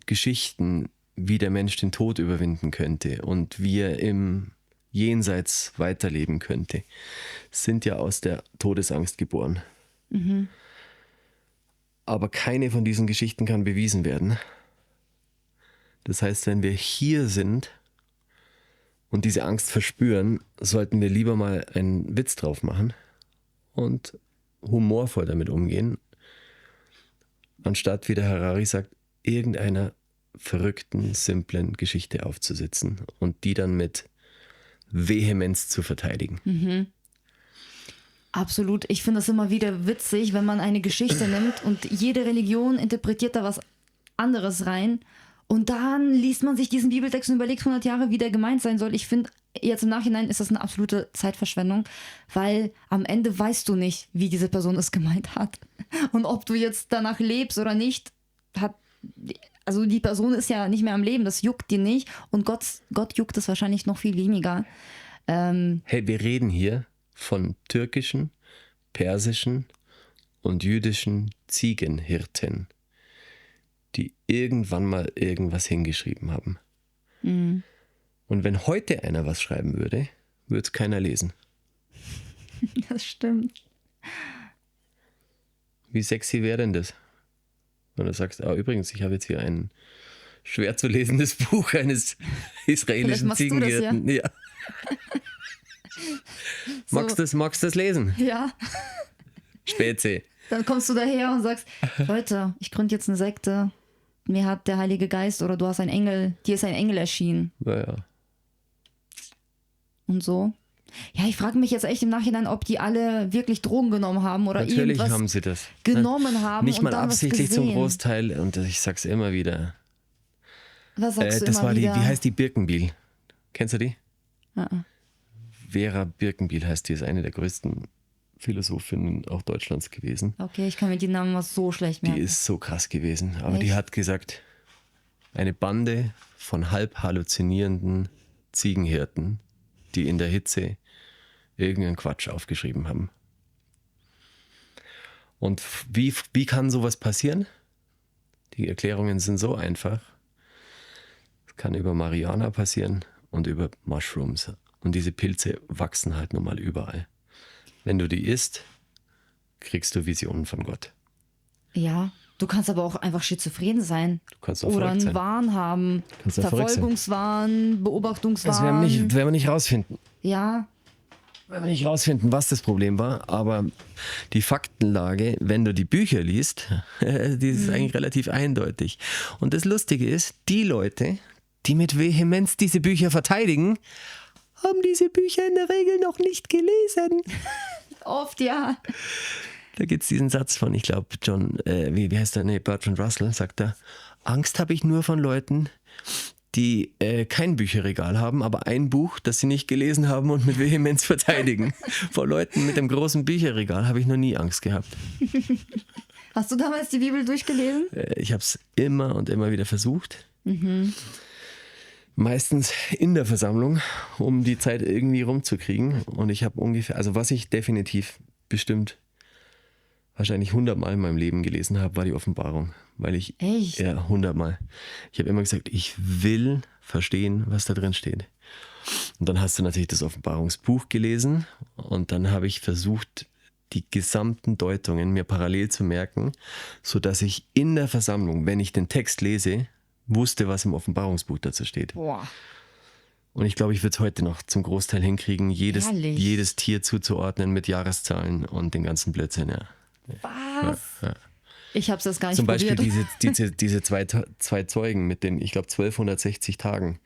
Geschichten, wie der Mensch den Tod überwinden könnte und wie er im Jenseits weiterleben könnte, sind ja aus der Todesangst geboren. Aber keine von diesen Geschichten kann bewiesen werden. Das heißt, wenn wir hier sind und diese Angst verspüren, sollten wir lieber mal einen Witz drauf machen und humorvoll damit umgehen, anstatt, wie der Harari sagt, irgendeiner verrückten, simplen Geschichte aufzusitzen und die dann mit Vehemenz zu verteidigen. Absolut. Ich finde es immer wieder witzig, wenn man eine Geschichte nimmt und jede Religion interpretiert da was anderes rein. Und dann liest man sich diesen Bibeltext und überlegt 100 Jahre, wie der gemeint sein soll. Ich finde, jetzt im Nachhinein ist das eine absolute Zeitverschwendung, weil am Ende weißt du nicht, wie diese Person es gemeint hat. Und ob du jetzt danach lebst oder nicht, also die Person ist ja nicht mehr am Leben, das juckt die nicht. Und Gott juckt es wahrscheinlich noch viel weniger. Hey, wir reden hier von türkischen, persischen und jüdischen Ziegenhirten, die irgendwann mal irgendwas hingeschrieben haben. Und wenn heute einer was schreiben würde, würde es keiner lesen. Das stimmt. Wie sexy wäre denn das? Und du sagst, übrigens, ich habe jetzt hier ein schwer zu lesendes Buch eines israelischen machst du das, Ziegenhirten. Ja. Magst du das lesen? Ja. Spezi. Dann kommst du daher und sagst, Leute, ich gründe jetzt eine Sekte. Mir hat der Heilige Geist oder du hast einen Engel, dir ist ein Engel erschienen. Naja. Und so. Ja, ich frage mich jetzt echt im Nachhinein, ob die alle wirklich Drogen genommen haben oder Natürlich irgendwas haben sie das. genommen haben. Nicht und mal dann absichtlich was zum gesehen. Großteil. Und ich sag's immer wieder. Was sagst du Das immer war wieder? wie heißt die Birkenbiel? Kennst du die? Ah. Vera Birkenbiel heißt die, ist eine der größten Philosophinnen auch Deutschlands gewesen. Okay, ich kann mir die Namen was so schlecht Die merken. ist so krass gewesen. Aber die Echt? hat gesagt, eine Bande von halb halluzinierenden Ziegenhirten, die in der Hitze irgendeinen Quatsch aufgeschrieben haben. Und wie kann sowas passieren? Die Erklärungen sind so einfach. Es kann über Marihuana passieren und über Mushrooms. Und diese Pilze wachsen halt nun mal überall. Wenn du die isst, kriegst du Visionen von Gott. Ja, du kannst aber auch einfach schizophren sein. Du kannst auch Oder verrückt einen sein. Wahn haben. Kannst auch verrückt sein. Verfolgungswahn, Beobachtungswahn. Das werden wir nicht rausfinden. Ja, Werden wir nicht rausfinden, was das Problem war, aber die Faktenlage, wenn du die Bücher liest, die ist eigentlich relativ eindeutig. Und das Lustige ist, die Leute, die mit Vehemenz diese Bücher verteidigen, haben diese Bücher in der Regel noch nicht gelesen. oft ja. Da gibt es diesen Satz von, ich glaube, wie heißt der? Nee, Bertrand Russell, sagt er, Angst habe ich nur von Leuten, die kein Bücherregal haben, aber ein Buch, das sie nicht gelesen haben und mit Vehemenz verteidigen. Vor Leuten mit einem großen Bücherregal habe ich noch nie Angst gehabt. Hast du damals die Bibel durchgelesen? Ich habe es immer und immer wieder versucht. Meistens in der Versammlung, um die Zeit irgendwie rumzukriegen. Und ich habe ungefähr, also was ich definitiv bestimmt wahrscheinlich 100 Mal in meinem Leben gelesen habe, war die Offenbarung. Weil ich, Echt? ja, 100 Mal. Ich habe immer gesagt, ich will verstehen, was da drin steht. Und dann hast du natürlich das Offenbarungsbuch gelesen und dann habe ich versucht, die gesamten Deutungen mir parallel zu merken, sodass ich in der Versammlung, wenn ich den Text lese, wusste, was im Offenbarungsbuch dazu steht. Boah. Und ich glaube, ich würde es heute noch zum Großteil hinkriegen, Herrlich. jedes Tier zuzuordnen mit Jahreszahlen und den ganzen Blödsinn, ja. Was? Ja. Ich hab's das gar nicht Zum Beispiel probiert. diese zwei Zeugen mit den, ich glaube, 1260 Tagen,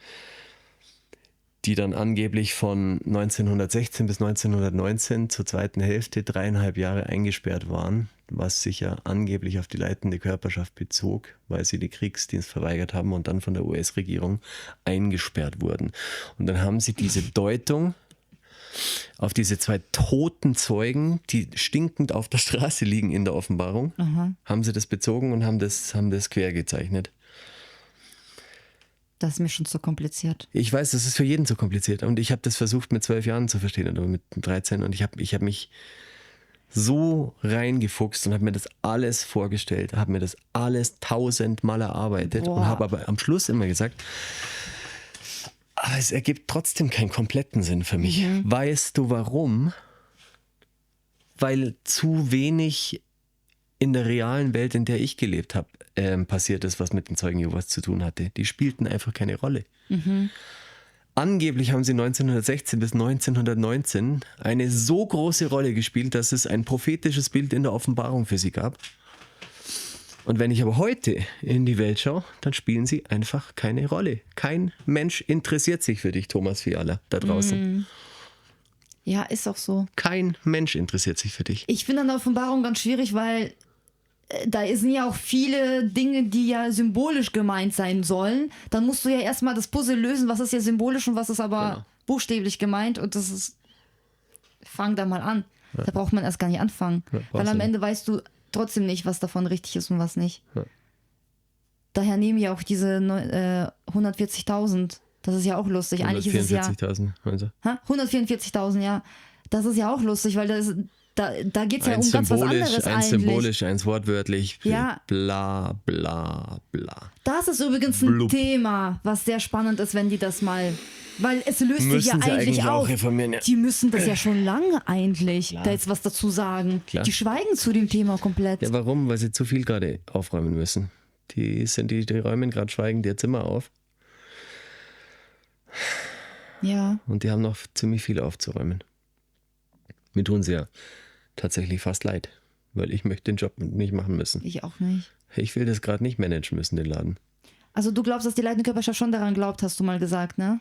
die dann angeblich von 1916 bis 1919 zur zweiten Hälfte 3,5 Jahre eingesperrt waren, was sich ja angeblich auf die leitende Körperschaft bezog, weil sie den Kriegsdienst verweigert haben und dann von der US-Regierung eingesperrt wurden. Und dann haben sie diese Deutung auf diese zwei toten Zeugen, die stinkend auf der Straße liegen in der Offenbarung, haben sie das bezogen und haben das quer gezeichnet. Das ist mir schon zu kompliziert. Ich weiß, das ist für jeden so kompliziert. Und ich habe das versucht mit 12 Jahren zu verstehen oder mit 13. Und ich hab mich so reingefuchst und habe mir das alles vorgestellt, habe mir das alles 1000-mal erarbeitet Boah. und habe aber am Schluss immer gesagt, aber es ergibt trotzdem keinen kompletten Sinn für mich. Weißt du warum? Weil zu wenig in der realen Welt, in der ich gelebt habe, passiert ist, was mit den Zeugen Jehovas zu tun hatte. Die spielten einfach keine Rolle. Angeblich haben sie 1916 bis 1919 eine so große Rolle gespielt, dass es ein prophetisches Bild in der Offenbarung für sie gab. Und wenn ich aber heute in die Welt schaue, dann spielen sie einfach keine Rolle. Kein Mensch interessiert sich für dich, Thomas Fiala, da draußen. Ja, ist auch so. Kein Mensch interessiert sich für dich. Ich finde an der Offenbarung ganz schwierig, weil da sind ja auch viele Dinge, die ja symbolisch gemeint sein sollen. Dann musst du ja erstmal das Puzzle lösen, was ist ja symbolisch und was ist aber buchstäblich gemeint. Und das ist, fang da mal an. Da braucht man erst gar nicht anfangen. Ja, weil am du. Ende weißt du trotzdem nicht, was davon richtig ist und was nicht. Ja. Daher nehmen ja auch diese 140.000. Das ist ja auch lustig. Eigentlich ist es ja 144.000, meinst du? 144.000, ja. Das ist ja auch lustig, weil da geht es ja um ganz was anderes eins eigentlich. symbolisch, eins wortwörtlich, Ja. bla bla bla. Das ist übrigens ein Blub. Thema, was sehr spannend ist, wenn die das mal. Weil es löst sich ja Müssen sie eigentlich auch auf. reformieren, ja. Die müssen das ja schon lange eigentlich da jetzt was dazu sagen. Klar. Die schweigen zu dem Thema komplett. Ja, warum? Weil sie zu viel gerade aufräumen müssen. Die räumen gerade schweigend ihr Zimmer auf Ja. und die haben noch ziemlich viel aufzuräumen. Mir tun sie ja tatsächlich fast leid, weil ich möchte den Job nicht machen müssen. Ich auch nicht. Ich will das gerade nicht managen müssen, den Laden. Also du glaubst, dass die leitende Körperschaft schon daran glaubt, hast du mal gesagt, ne?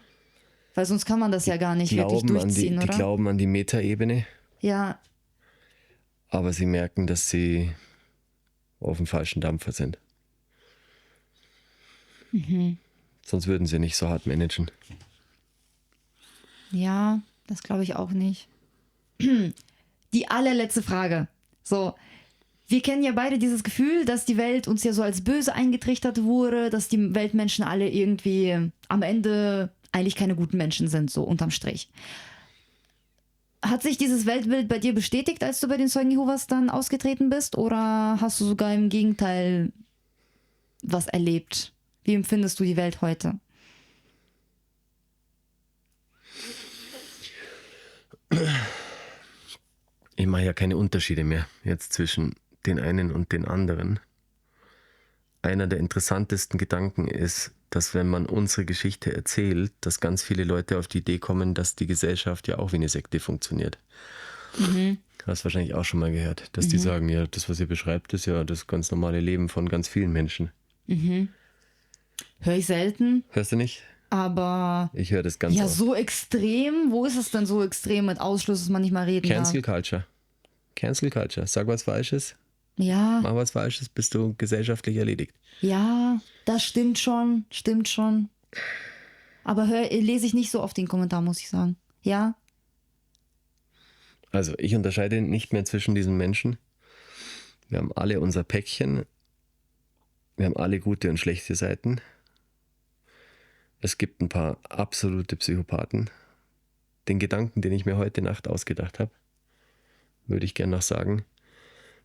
Weil sonst kann man das ja gar nicht wirklich durchziehen, die oder? glauben an die Metaebene, Ja, aber sie merken, dass sie auf dem falschen Dampfer sind. Sonst würden sie nicht so hart managen. ja, das glaube ich auch nicht. Die allerletzte Frage. So, wir kennen ja beide dieses Gefühl, dass die Welt uns ja so als böse eingetrichtert wurde, dass die Weltmenschen alle irgendwie am Ende eigentlich keine guten Menschen sind, so unterm Strich. Hat sich dieses Weltbild bei dir bestätigt, als du bei den Zeugen Jehovas dann ausgetreten bist? Oder hast du sogar im Gegenteil was erlebt? Wie empfindest du die Welt heute? Ich mache ja keine Unterschiede mehr jetzt zwischen den einen und den anderen. Einer der interessantesten Gedanken ist, dass wenn man unsere Geschichte erzählt, dass ganz viele Leute auf die Idee kommen, dass die Gesellschaft ja auch wie eine Sekte funktioniert. Hast wahrscheinlich auch schon mal gehört, dass die sagen, ja, das, was ihr beschreibt, ist ja das ganz normale Leben von ganz vielen Menschen. Höre ich selten, Hörst du nicht? aber Ich höre das ganz ja, oft. so extrem? Wo ist es denn so extrem mit Ausschluss, dass man nicht mal reden Cancel darf? Culture. Cancel Culture. Sag was Falsches, Ja, mach was Falsches, bist du gesellschaftlich erledigt. ja, das stimmt schon, stimmt schon. Aber lese ich nicht so oft den Kommentar, muss ich sagen. Ja, Also ich unterscheide nicht mehr zwischen diesen Menschen. Wir haben alle unser Päckchen. Wir haben alle gute und schlechte Seiten. Es gibt ein paar absolute Psychopathen. Den Gedanken, den ich mir heute Nacht ausgedacht habe, würde ich gerne noch sagen.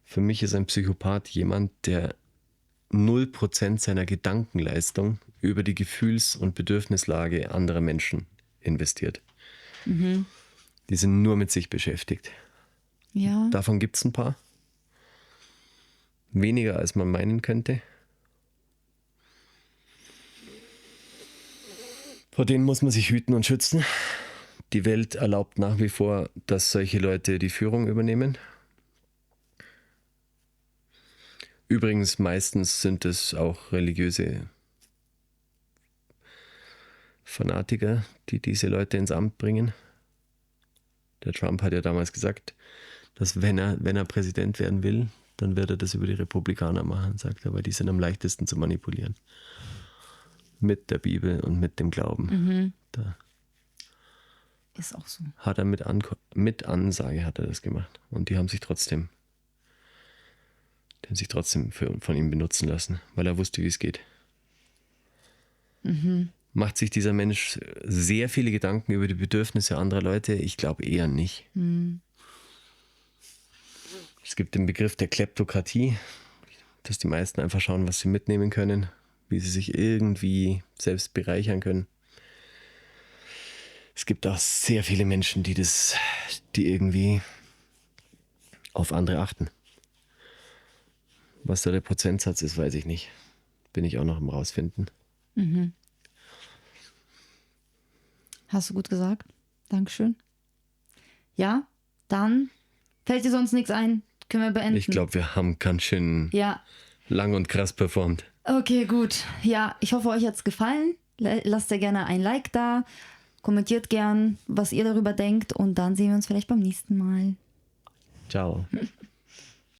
Für mich ist ein Psychopath jemand, der 0% seiner Gedankenleistung über die Gefühls- und Bedürfnislage anderer Menschen investiert. Die sind nur mit sich beschäftigt. ja. Davon gibt es ein paar. Weniger als man meinen könnte. Vor denen muss man sich hüten und schützen. Die Welt erlaubt nach wie vor, dass solche Leute die Führung übernehmen. Übrigens, meistens sind es auch religiöse Fanatiker, die diese Leute ins Amt bringen. Der Trump hat ja damals gesagt, dass wenn er Präsident werden will, dann wird er das über die Republikaner machen, sagt er, weil die sind am leichtesten zu manipulieren. Mit der Bibel und mit dem Glauben. Da Ist auch so. hat er mit Ansage hat er das gemacht. Und die haben sich trotzdem von ihm benutzen lassen, weil er wusste, wie es geht. Macht sich dieser Mensch sehr viele Gedanken über die Bedürfnisse anderer Leute? Ich glaube eher nicht. Es gibt den Begriff der Kleptokratie, dass die meisten einfach schauen, was sie mitnehmen können, wie sie sich irgendwie selbst bereichern können. Es gibt auch sehr viele Menschen, die irgendwie auf andere achten. Was da der Prozentsatz ist, weiß ich nicht. Bin ich auch noch im Rausfinden. Hast du gut gesagt. Dankeschön. Ja, dann fällt dir sonst nichts ein. Können wir beenden. Ich glaube, wir haben ganz schön Ja, lang und krass performt. okay, gut. Ja, ich hoffe, euch hat es gefallen. Lasst ja gerne ein Like da. Kommentiert gern, was ihr darüber denkt. Und dann sehen wir uns vielleicht beim nächsten Mal. Ciao.